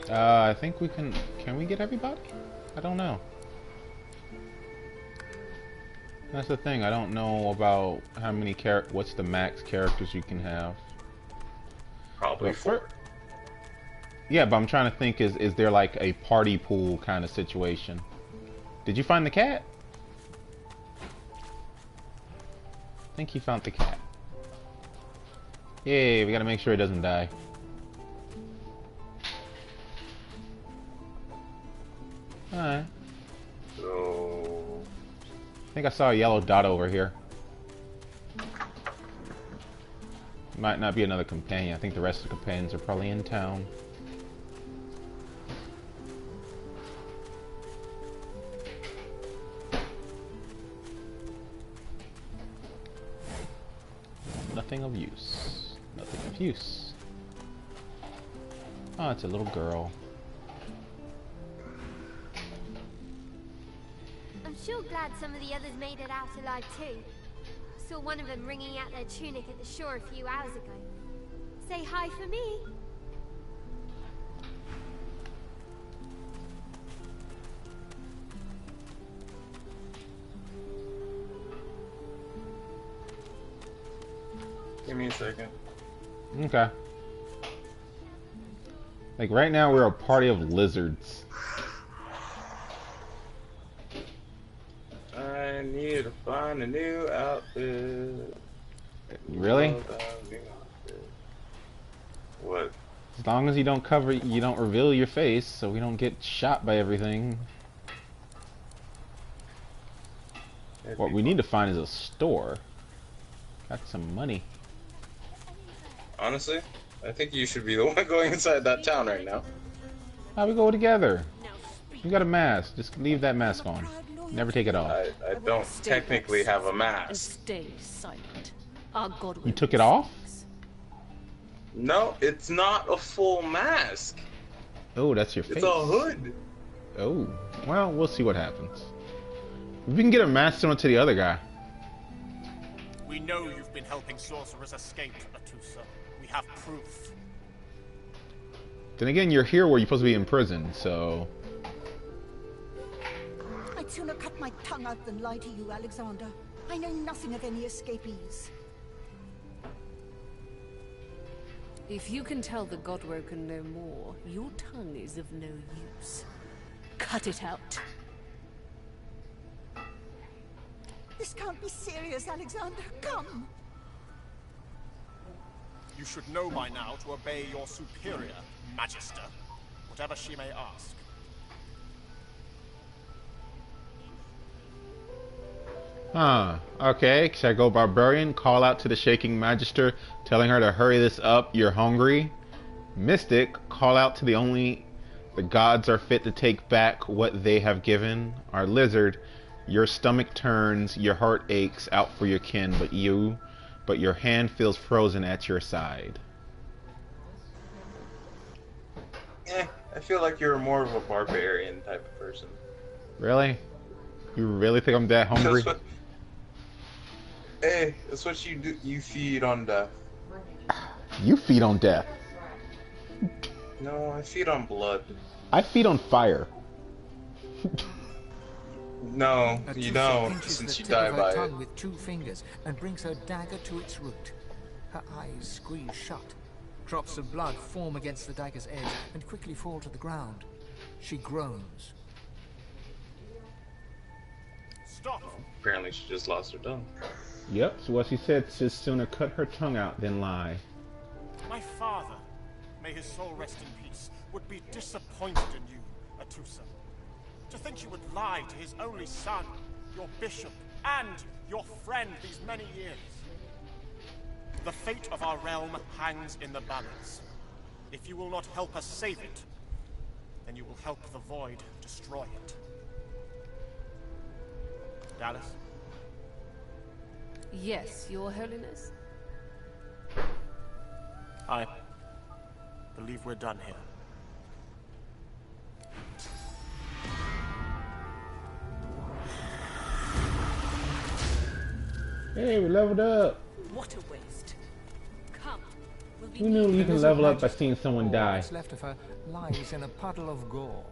I think we can we get everybody? I don't know. That's the thing, I don't know about how many what's the max characters you can have. Probably 4. Yeah, but I'm trying to think, is there like a party pool kind of situation? Did you find the cat? I think he found the cat. Yay, we gotta make sure it doesn't die. Alright. So... I think I saw a yellow dot over here. Might not be another companion. I think the rest of the companions are probably in town. Nothing of use. Nothing of use. Oh, it's a little girl. I'm sure glad some of the others made it out alive too. Saw one of them wringing out their tunic at the shore a few hours ago. Say hi for me. Give me a second. Okay. Like right now we're a party of lizards. I need to find a new outfit. Really? What? As long as you don't reveal your face so we don't get shot by everything. What we need to find is a store. Got some money. Honestly, I think you should be the one going inside that town right now. How we go together? You got a mask. Just leave that mask on. Never take it off. I don't technically have a mask. Stay silent. Our God will. You took it off? No, it's not a full mask. Oh, that's your face. It's a hood. Oh, well, we'll see what happens. We can get a mask similar to the other guy. We know you've been helping sorcerers escape, Atusa. We have proof. Then again, you're here where you're supposed to be in prison, so... I'd sooner cut my tongue out than lie to you, Alexander. I know nothing of any escapees. If you can tell the Godwoken no more, your tongue is of no use. Cut it out. This can't be serious, Alexander. Come! You should know by now to obey your superior, Magister, whatever she may ask. Huh. Okay, should I go barbarian? Call out to the shaking magister, telling her to hurry this up, you're hungry. Mystic, call out to the gods are fit to take back what they have given. Our lizard, your stomach turns, your heart aches out for your kin, but your hand feels frozen at your side. I feel like you're more of a barbarian type of person. Really? You really think I'm that hungry? Hey, that's what you do. You feed on death. You feed on death. No, I feed on blood. I feed on fire. No, you don't, pinches since the you tip die of her by it. tongue with 2 fingers and brings her dagger to its root. Her eyes squeeze shut. Drops of blood form against the dagger's edge and quickly fall to the ground. She groans. Stop! Apparently she just lost her tongue. Yep, so what she said, she'd sooner cut her tongue out than lie. My father, may his soul rest in peace, would be disappointed in you, Atusa. To think you would lie to his only son, your bishop, and your friend these many years. The fate of our realm hangs in the balance. If you will not help us save it, then you will help the Void destroy it. Dallas? Yes, Your Holiness? I believe we're done here. Hey, we leveled up. What a waste. Come. Who knew you can level up by seeing someone die? What's left of her lies in a puddle of gore.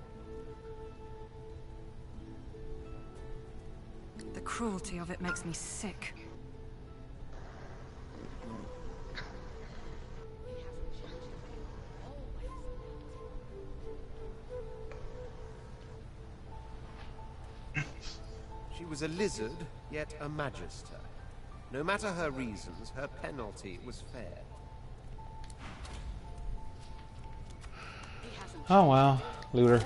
The cruelty of it makes me sick. She was a lizard, yet a magister. No matter her reasons, her penalty was fair. Oh well, looter.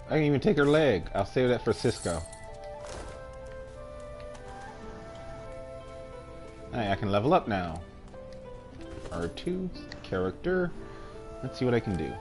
I can even take her leg. I'll save that for Cisco. Hey, I can level up now. R2, character. Let's see what I can do.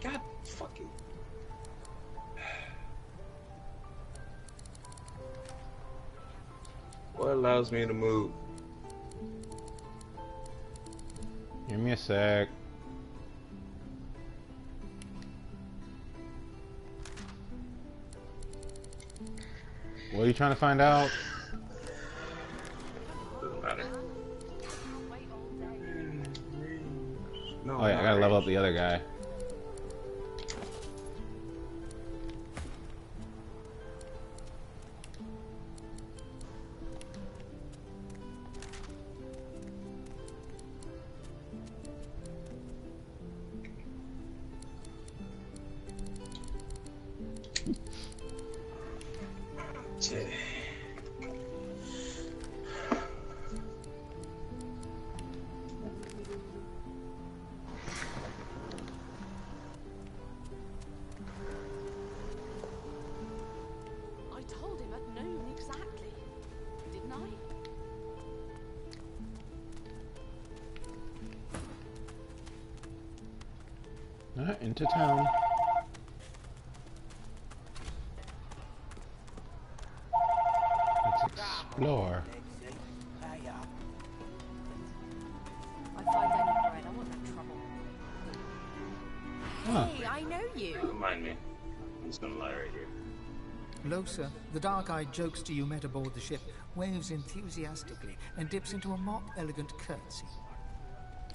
God fucking. What allows me to move? Give me a sec. What are you trying to find out? Doesn't matter. No, Oh yeah, I gotta level up the other guy. I told him I'd known exactly, didn't I? Into town. Let's explore. I find any bread, I want no trouble. Huh. Hey, I know you. Don't mind me. I'm just gonna lie right here. Losa, the dark-eyed jokester you met aboard the ship, waves enthusiastically and dips into a mock elegant curtsy.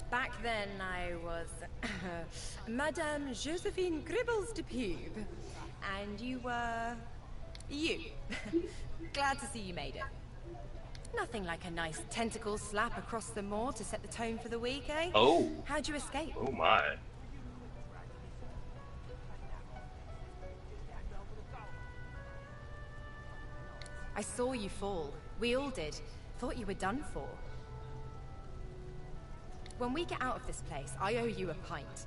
Back then, I was Madame Josephine Gribbles de Pube, and you were you. Glad to see you made it. Nothing like a nice tentacle slap across the moor to set the tone for the week, eh? Oh. How'd you escape? Oh my. I saw you fall. We all did. Thought you were done for. When we get out of this place, I owe you a pint.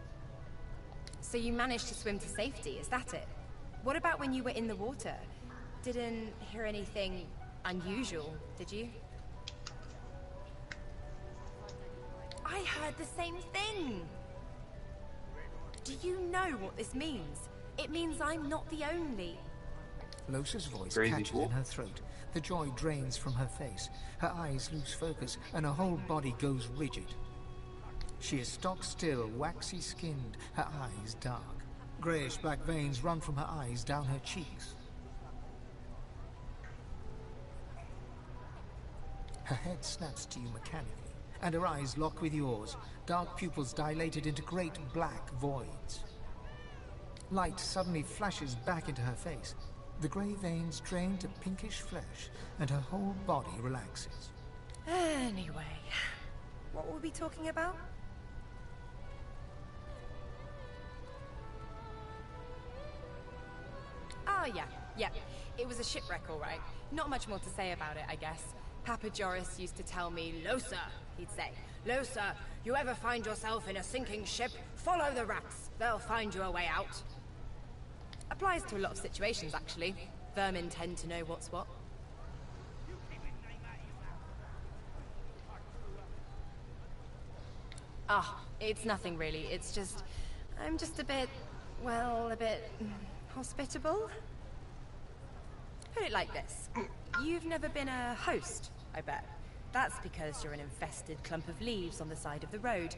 So you managed to swim to safety, is that it? What about when you were in the water? Didn't hear anything unusual, did you? I heard the same thing! Do you know what this means? It means I'm not the only. Losa's voice Crazy catches fool. in her throat. The joy drains from her face. Her eyes lose focus, and her whole body goes rigid. She is stock still, waxy skinned, her eyes dark. Greyish black veins run from her eyes down her cheeks. Her head snaps to you mechanically, and her eyes lock with yours, dark pupils dilated into great black voids. Light suddenly flashes back into her face. The grey veins drain to pinkish flesh, and her whole body relaxes. Anyway, what were we talking about? Oh, yeah. It was a shipwreck, all right. Not much more to say about it, I guess. Papa Joris used to tell me, Losa, he'd say, Losa, you ever find yourself in a sinking ship, follow the rats. They'll find you a way out. Applies to a lot of situations, actually. Vermin tend to know what's what. Ah, it's nothing really. It's just... I'm just a bit... well, a bit... hospitable? Put it like this. You've never been a host, I bet. That's because you're an infested clump of leaves on the side of the road.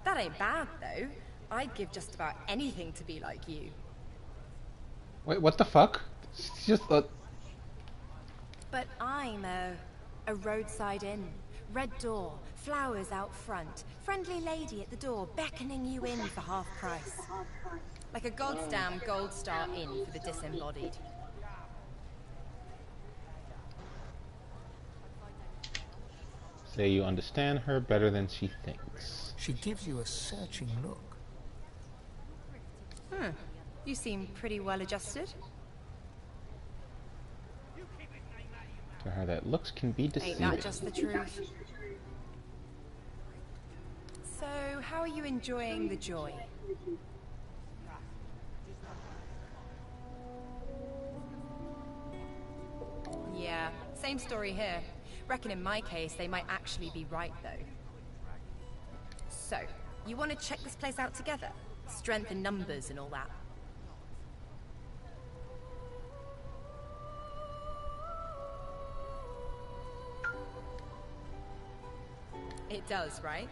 That ain't bad, though. I'd give just about anything to be like you. Wait, what the fuck? It's just a... But I'm a roadside inn. Red door, flowers out front, friendly lady at the door beckoning you in for half price. Like a goddamn gold star inn for the disembodied. Say you understand her better than she thinks. She gives you a searching look. You seem pretty well adjusted. To her, that looks can be deceiving. Ain't that just the truth? So, how are you enjoying the joy? Yeah, same story here. Reckon in my case, they might actually be right, though. So, you want to check this place out together? Strength in numbers and all that. It does, right?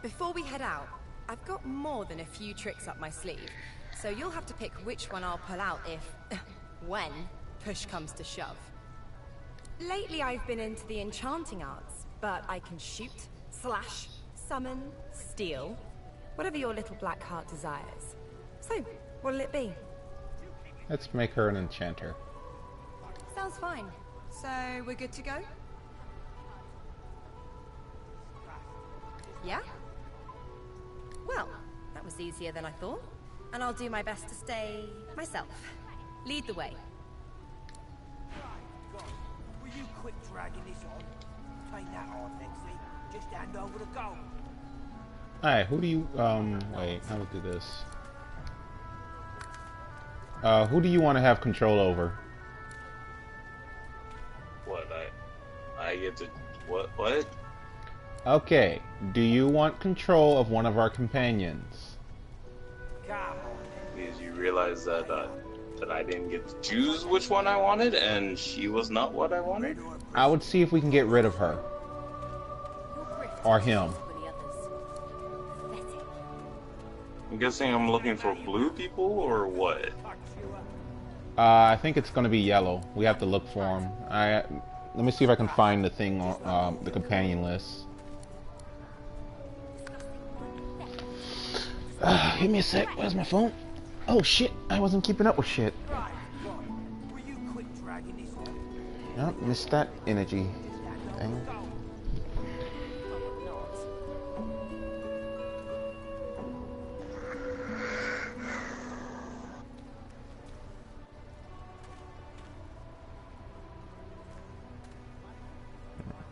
Before we head out, I've got more than a few tricks up my sleeve, so you'll have to pick which one I'll pull out if... when push comes to shove. Lately I've been into the enchanting arts, but I can shoot, slash, summon, steal, whatever your little black heart desires. So, what'll it be? Let's make her an enchanter. Sounds fine. So, we're good to go? Yeah? Well, that was easier than I thought. And I'll do my best to stay myself. Lead the way. Will you quit dragging this on? Ain't that hard, Lexi. Just hand over the gold. Alright, who do you, wait, how do this? Who do you want to have control over? What, I get to, what? Okay, do you want control of one of our companions? Because you realize that, that I didn't get to choose which one I wanted, and she was not what I wanted? I would see if we can get rid of her. Or him. I'm guessing I'm looking for blue people, or what? I think it's going to be yellow. We have to look for him. Let me see if I can find the thing on the companion list. Give me a sec. Where's my phone? Oh shit! I wasn't keeping up with shit. Oh, missed that energy thing.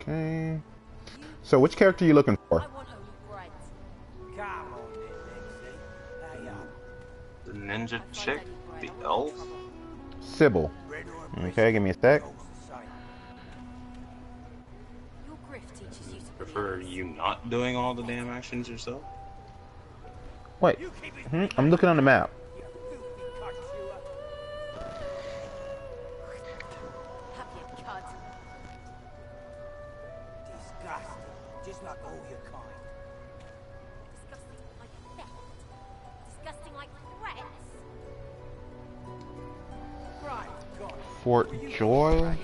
Okay. So, which character are you looking for? The ninja chick? The elf? Sybil. Okay, give me a sec. Your grift teaches you to Prefer you not doing all the damn actions yourself? Wait. I'm looking on the map. have your cud. Disgusting. Just like all your kind. Disgusting like theft. Disgusting like threats. Right, God. Fort Joy.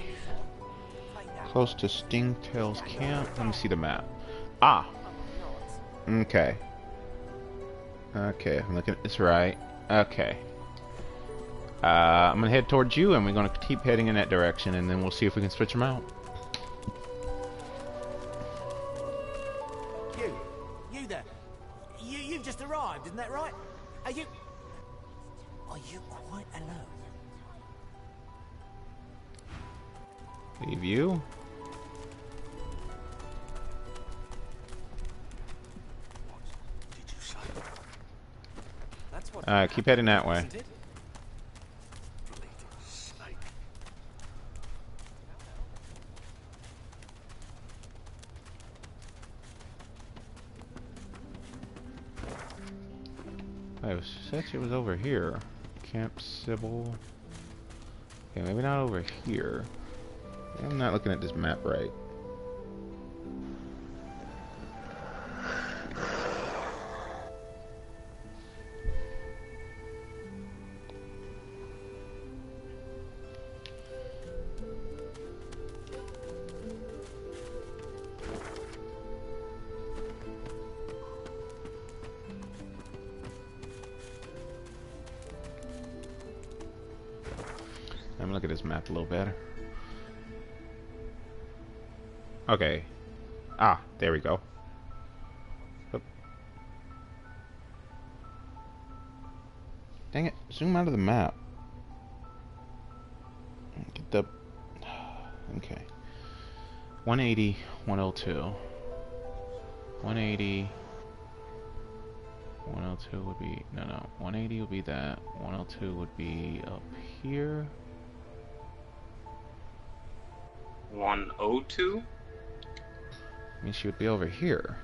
Close to Stingtail's camp. Let me see the map. Ah. Okay. Okay, I'm looking at this right. Okay. I'm gonna head towards you, and we're gonna keep heading in that direction, and then we'll see if we can switch them out. You there. You've just arrived, isn't that right? Are you quite alone? Leave you. Keep heading that way. I said it was over here. Camp Sybil. Okay, maybe not over here. I'm not looking at this map right. Let me look at this map a little better. Okay. Ah, there we go. Oop. Dang it, zoom out of the map. Get the... Okay. 180, 102. 180... 102 would be... No. 180 would be that. 102 would be up here. 102? I mean, she would be over here.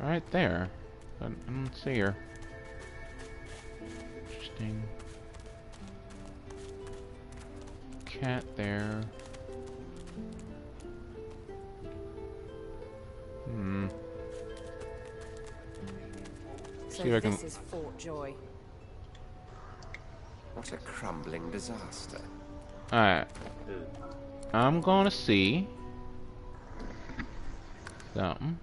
Right there. But I don't see her. Interesting. Cat there. So See if I can... this is Fort Joy. What a crumbling disaster. Alright. I'm gonna see something.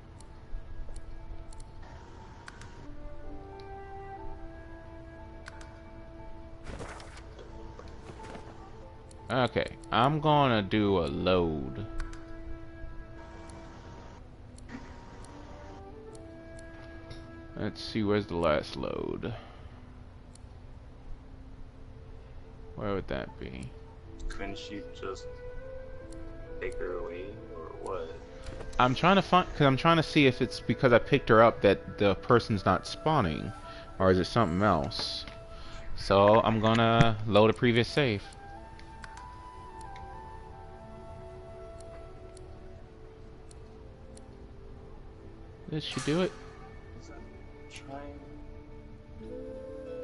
Okay, I'm gonna do a load. Let's see, where's the last load? Where would that be? Couldn't she just take her away, or what? I'm trying to find, because I'm trying to see if it's because I picked her up that the person's not spawning, or is it something else? So I'm gonna load a previous save. Did she do it?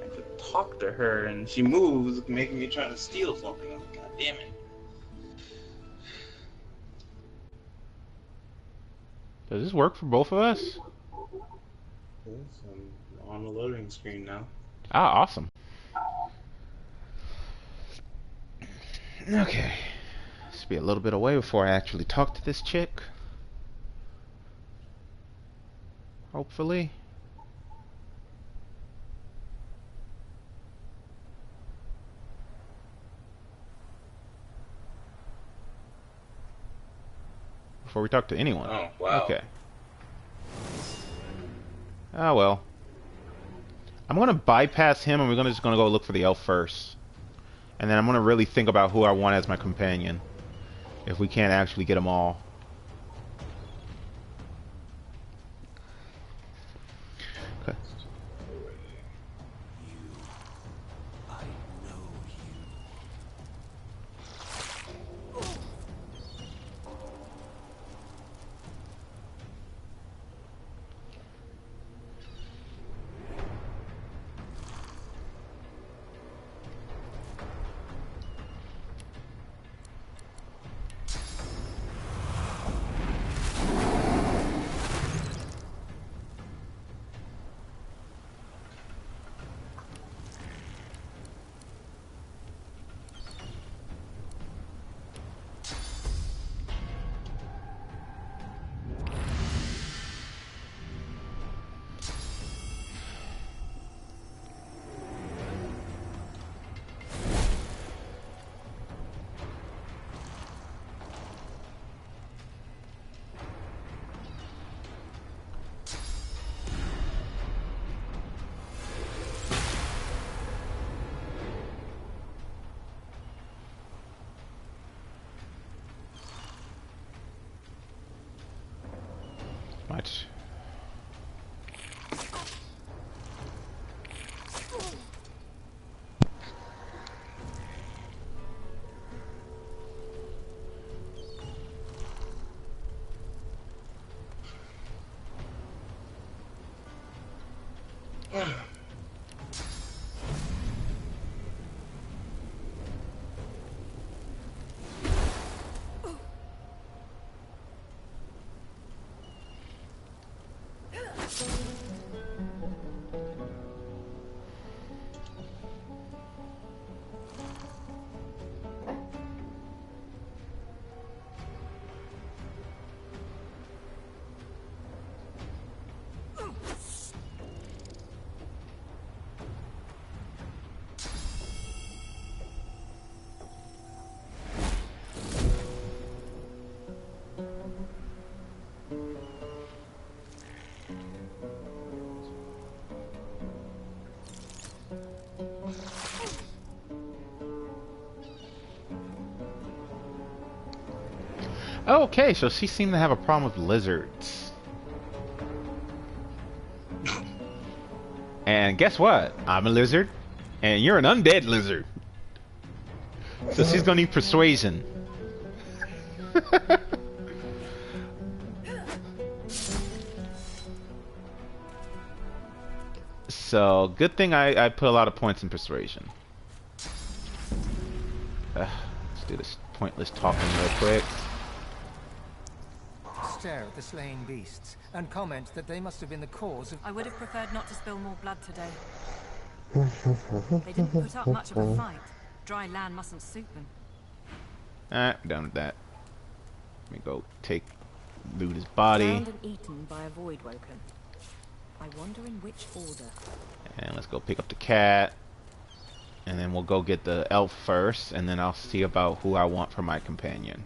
I could talk to her and she moves, making me try to steal something. I'm like, God damn it. Does this work for both of us? Yes, I'm on the loading screen now. Ah, awesome. Okay. This will be a little bit away before I actually talk to this chick. Hopefully. Before we talk to anyone. Oh, wow. Okay. Ah, well. I'm gonna bypass him and we're just gonna go look for the elf first. And then I'm gonna really think about who I want as my companion. If we can't actually get them all. Okay. Much. Okay, so she seemed to have a problem with lizards. And guess what? I'm a lizard, and you're an undead lizard. So she's gonna need persuasion. So, good thing I put a lot of points in persuasion. Let's do this pointless talking real quick. Stare at the slain beasts and comment that they must have been the cause of... I would have preferred not to spill more blood today. They didn't put up much of a fight. Dry land mustn't suit them. I'm done with that. Let me go loot his body. Found and eaten by a void woken. I wonder in which order. And let's go pick up the cat. And then we'll go get the elf first, and then I'll see about who I want for my companion.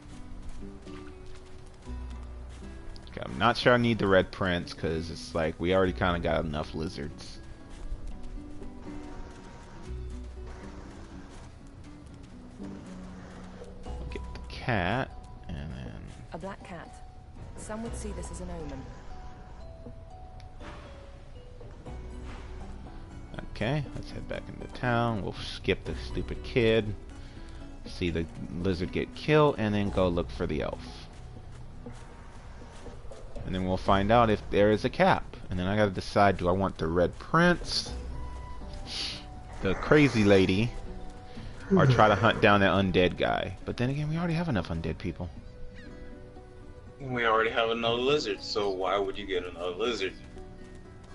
Okay, I'm not sure I need the red prince, because it's like we already kind of got enough lizards. We'll get the cat, and then... A black cat. Some would see this as an omen. Okay, let's head back into town. We'll skip the stupid kid, see the lizard get killed, and then go look for the elf. And then we'll find out if there is a cap. And then I gotta decide, do I want the red prince, the crazy lady, or try to hunt down that undead guy. But then again, we already have enough undead people. We already have another lizard, so why would you get another lizard?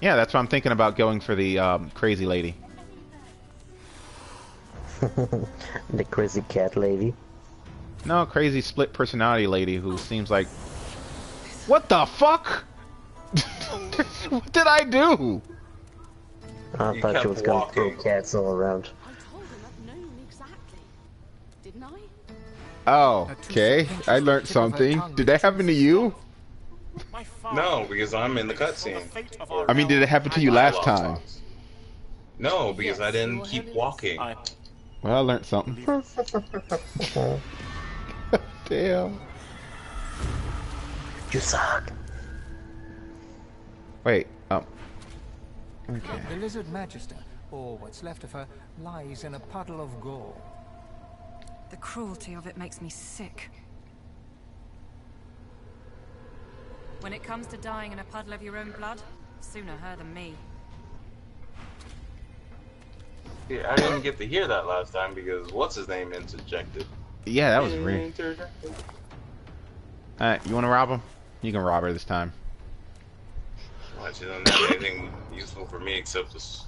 Yeah, that's why I'm thinking about going for the crazy lady. The crazy cat lady? No, crazy split personality lady who seems like... What the fuck? What did I do? I thought you was gonna throw cats all around. Didn't I? Oh, okay. I learned something. Did that happen to you? No, because I'm in the cutscene. I mean, did it happen to you last time? No, because I didn't keep walking. Well, I learned something. Damn. You suck. Wait. Okay. The Lizard Magister, or what's left of her, lies in a puddle of gore. The cruelty of it makes me sick. When it comes to dying in a puddle of your own blood, sooner her than me. Yeah, I didn't get to hear that last time because what's his name interjected. Yeah, that was weird. Alright, you want to rob him? You can rob her this time. Well, she doesn't have anything useful for me except this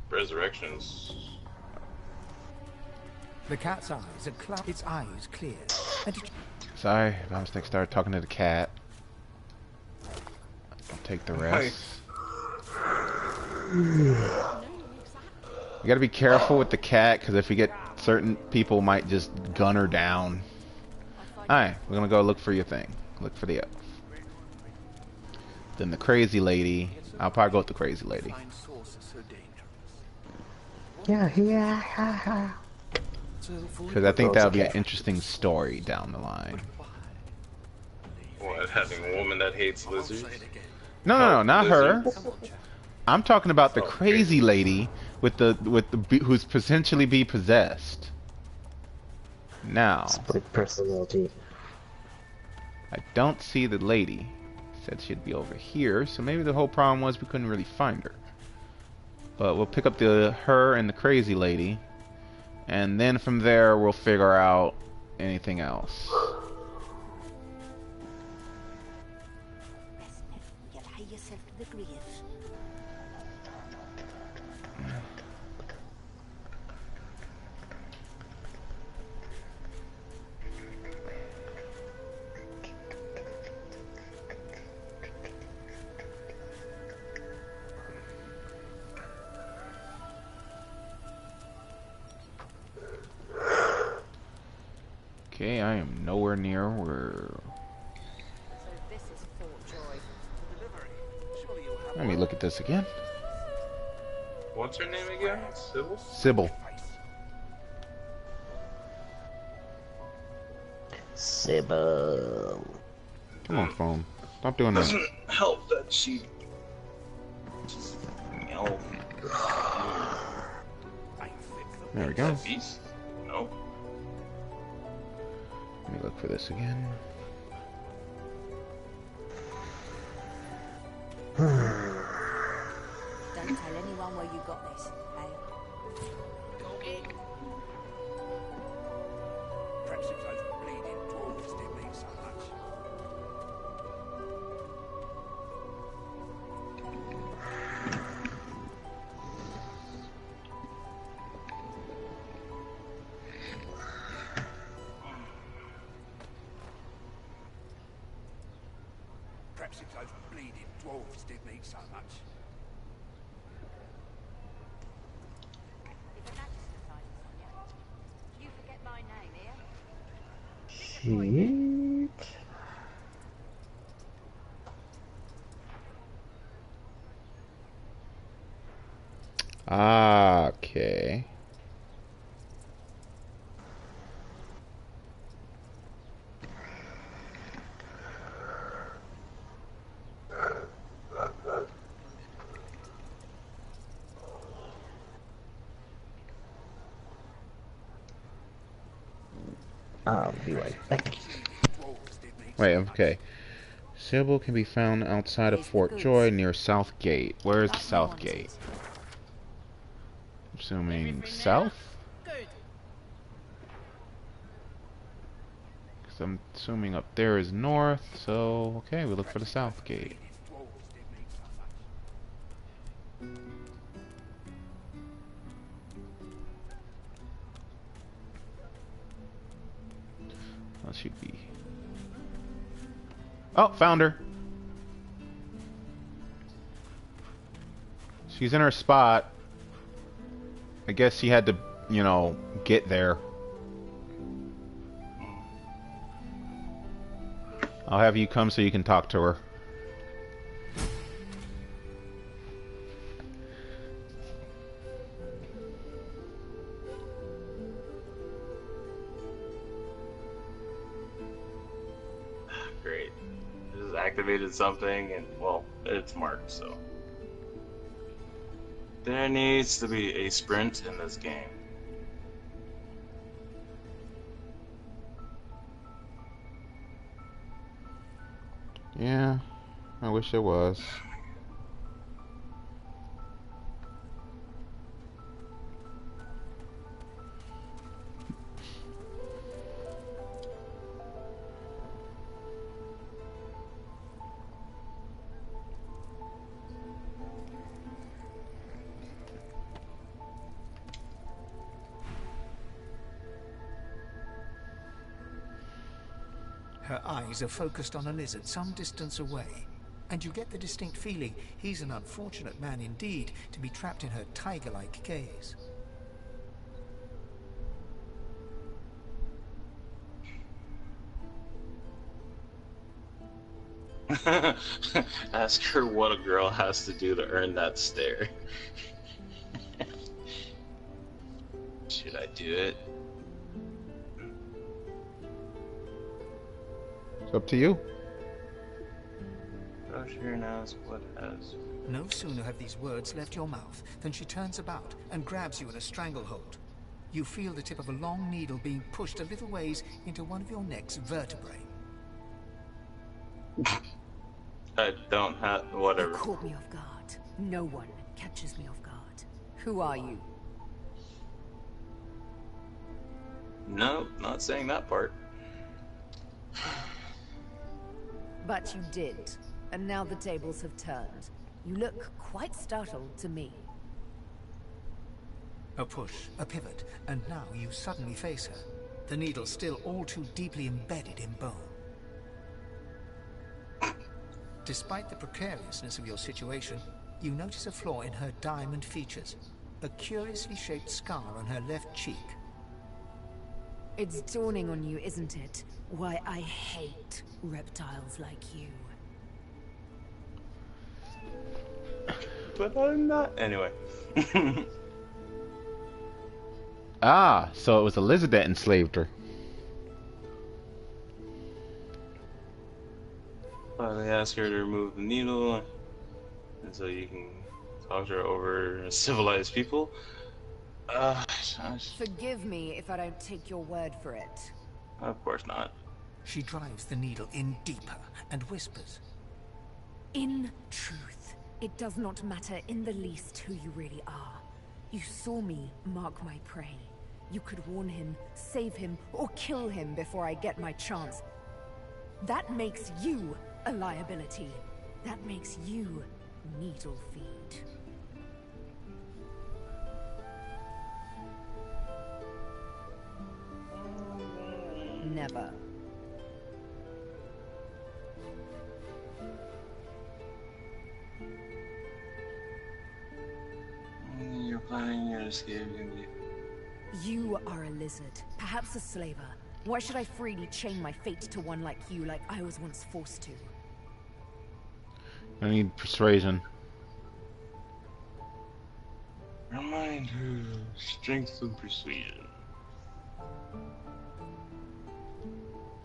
resurrections. The cat's eyes are its eyes clear. And Sorry, by mistake started talking to the cat. I'll take the rest. You gotta be careful with the cat, because if you get certain people might just gun her down. Alright, we're gonna go look for your thing. Look for the elf. Then the crazy lady. I'll probably go with the crazy lady. Yeah. Because I think that'll be an interesting story down the line. What, having a woman that hates lizards? No, not her. I'm talking about the crazy lady with the who's potentially be possessed. Now, split personality. I don't see the lady. Said she'd be over here, so maybe the whole problem was we couldn't really find her. But we'll pick up her and the crazy lady, and then from there we'll figure out anything else. Okay, I am nowhere near where... Let me look at this again. What's her name again? Sybil? Sybil. Sybil. Come on, phone. Stop doing that. Doesn't help that she... There we go. Beast? No. Let me look for this again. Don't tell anyone where you got this, hey? Perhaps if those bleeding dwarves didn't mean so much. Perhaps if those bleeding dwarves didn't mean so much. You forget my name here? Shit. Okay. I'll be right back. Wait, okay. Sybil can be found outside of Fort Joy near South Gate. Where is the South Gate? Assuming south? Because I'm assuming up there is north, so okay, we look for the South Gate. That should be... Oh, found her. She's in her spot. I guess she had to, you know, get there. I'll have you come so you can talk to her. great. It just activated something, and well, it's marked, so. There needs to be a sprint in this game. Yeah, I wish it was. Her eyes are focused on a lizard some distance away, and you get the distinct feeling he's an unfortunate man indeed to be trapped in her tiger-like gaze. Ask her what a girl has to do to earn that stare. Should I do it? It's up to you. Brush here now is what has. No sooner have these words left your mouth than she turns about and grabs you in a stranglehold. You feel the tip of a long needle being pushed a little ways into one of your neck's vertebrae. I don't have whatever. You caught me off guard. No one catches me off guard. Who are you? No, not saying that part. But you did, and now the tables have turned. You look quite startled to me. A push, a pivot, and now you suddenly face her. The needle still all too deeply embedded in bone. Despite the precariousness of your situation, you notice a flaw in her diamond features. A curiously shaped scar on her left cheek. It's dawning on you, isn't it? Why I hate reptiles like you. But I'm not. Anyway. Ah, so it was a lizard that enslaved her. Finally ask her to remove the needle, and so you can talk to her over civilized people. Forgive me if I don't take your word for it. Of course not. She drives the needle in deeper and whispers. In truth, it does not matter in the least who you really are. You saw me mark my prey. You could warn him, save him, or kill him before I get my chance. That makes you a liability. That makes you needle feed. Never. You're planning your escape, indeed. You are a lizard, perhaps a slaver. Why should I freely chain my fate to one like you, like I was once forced to? I need persuasion. Remind her strength and persuasion.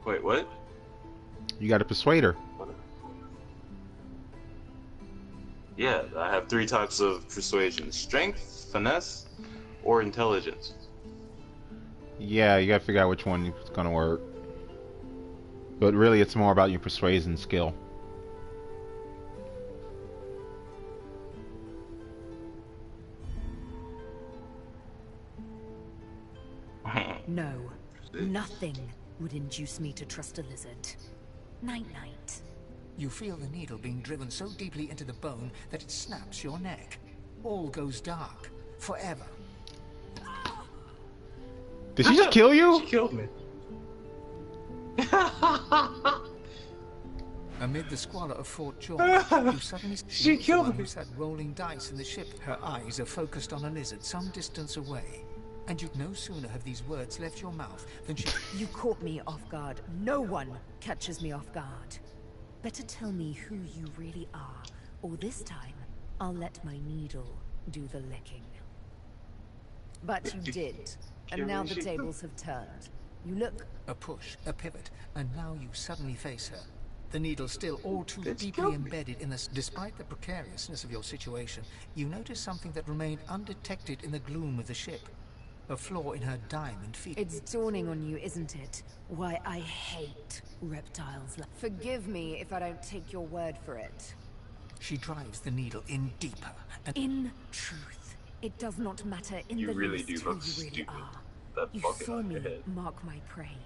Wait, what? You gotta persuade her. Yeah, I have 3 types of persuasion: strength, finesse, or intelligence. Yeah, you gotta figure out which one is gonna work. But really, it's more about your persuasion skill. No, nothing would induce me to trust a lizard. Night-night. You feel the needle being driven so deeply into the bone that it snaps your neck. All goes dark. Forever. Did she just kill you? She killed me. Amid the squalor of Fort George, you suddenly see She the killed one me. who sat rolling dice in the ship. Her eyes are focused on a lizard some distance away. And you no sooner have these words left your mouth than she... You caught me off guard. No one catches me off guard. Better tell me who you really are, or this time, I'll let my needle do the licking. But you did, and now the tables have turned. You look... A push, a pivot, and now you suddenly face her. The needle still all too deeply embedded in this. Despite the precariousness of your situation, you notice something that remained undetected in the gloom of the ship. A flaw in her diamond feet. It's dawning on you, isn't it? Why I hate reptiles. Forgive me if I don't take your word for it. She drives the needle in deeper. And in truth, it does not matter in You the really least do who look you really stupid. are. That You bucket saw on me your head. mark my prey.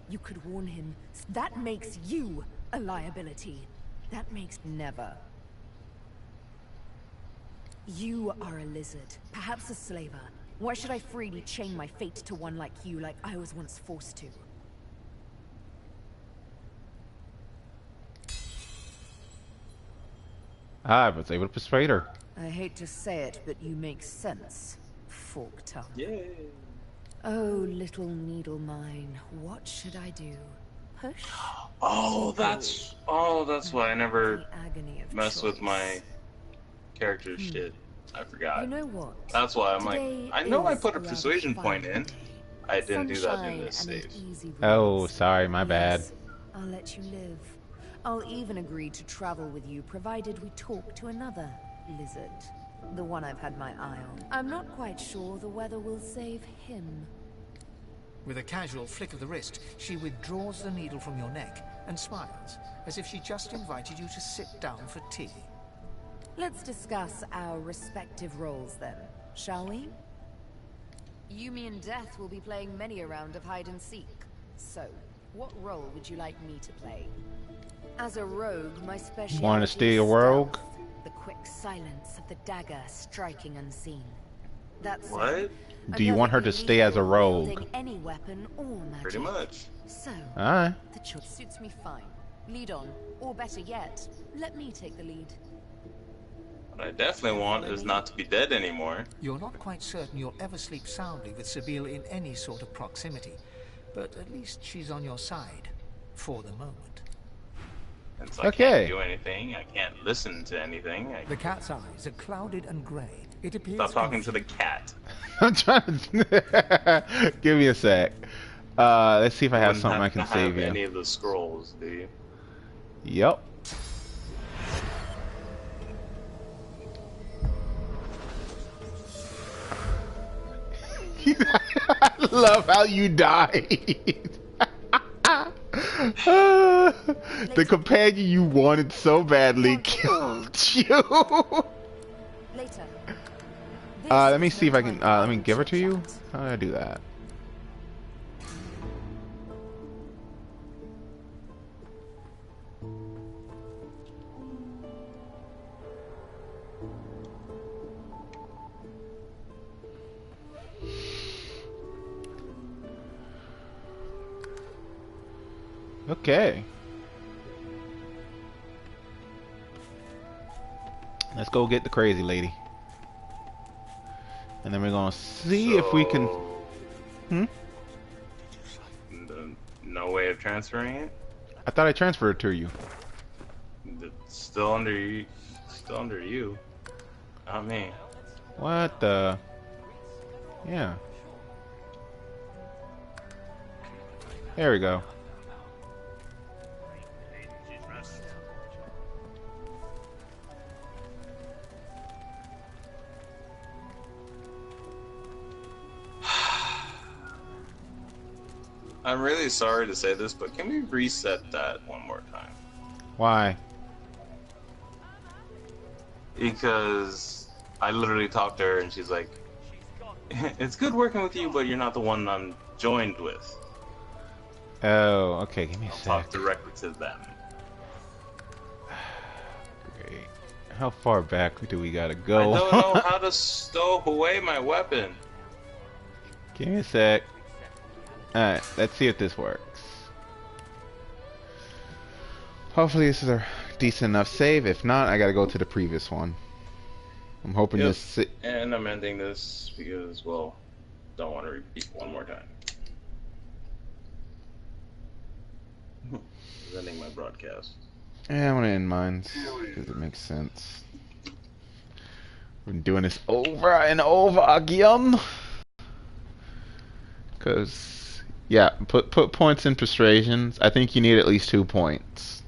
You could warn him. That makes you a liability. That makes never. You are a lizard, perhaps a slaver. Why should I freely chain my fate to one like you, like I was once forced to? I was able to persuade her. I hate to say it, but you make sense, fork tongue. Yay. Oh, little needle mine, what should I do? Push? Oh, that's why I never mess with my character shit. I forgot. You know what? That's why I'm Today like, I know I is put a a rather persuasion point fine in. day. I didn't do that in Sunshine this and an save. easy Oh, breeze. sorry, my bad. Yes, I'll let you live. I'll even agree to travel with you, provided we talk to another lizard. The one I've had my eye on. I'm not quite sure the weather will save him. with a casual flick of the wrist, she withdraws the needle from your neck and smiles, as if she just invited you to sit down for tea. Let's discuss our respective roles then, shall we? You, me, and Death will be playing many a round of hide and seek. So, what role would you like me to play? As a rogue, my specialty Want to stay a is rogue? stealth, the quick silence of the dagger striking unseen. That's What? Do you want her to stay as a rogue? any weapon or magic. Pretty much. So, Alright. the choice suits me fine. Lead on, or better yet, let me take the lead. What I definitely want is not to be dead anymore. You're not quite certain you'll ever sleep soundly with Sabine in any sort of proximity, but at least she's on your side, for the moment. And so I can't do anything, I can't listen to anything. The cat's eyes are clouded and grey. It appears Stop talking to the cat. I'm trying to... Give me a sec. Let's see if I have Wouldn't something I can to save have you. any of the scrolls, do you? Yep. I love how you died. The companion you wanted so badly killed you. Later. Let me see if I can. Let me give her to you. How do I do that? Okay. Let's go get the crazy lady. And then we're gonna see if we can... No way of transferring it? I thought I transferred it to you. It's still under you. Still under you. Not me. What the... Yeah. There we go. I'm really sorry to say this, but can we reset that one more time? Why? Because I literally talked to her and she's like, it's good working with you, but you're not the one I'm joined with. Oh, okay, give me a sec. Talk directly to them. Great. How far back do we gotta go? I don't know how to stow away my weapon. Give me a sec. Alright, let's see if this works. Hopefully this is a decent enough save. If not, I gotta go to the previous one. I'm hoping this... And I'm ending this because, well, don't want to repeat one more time. Ending my broadcast. Yeah, I want to end mine because it makes sense. We've been doing this over and over again. Because, yeah, put points in persuasions. I think you need at least 2 points.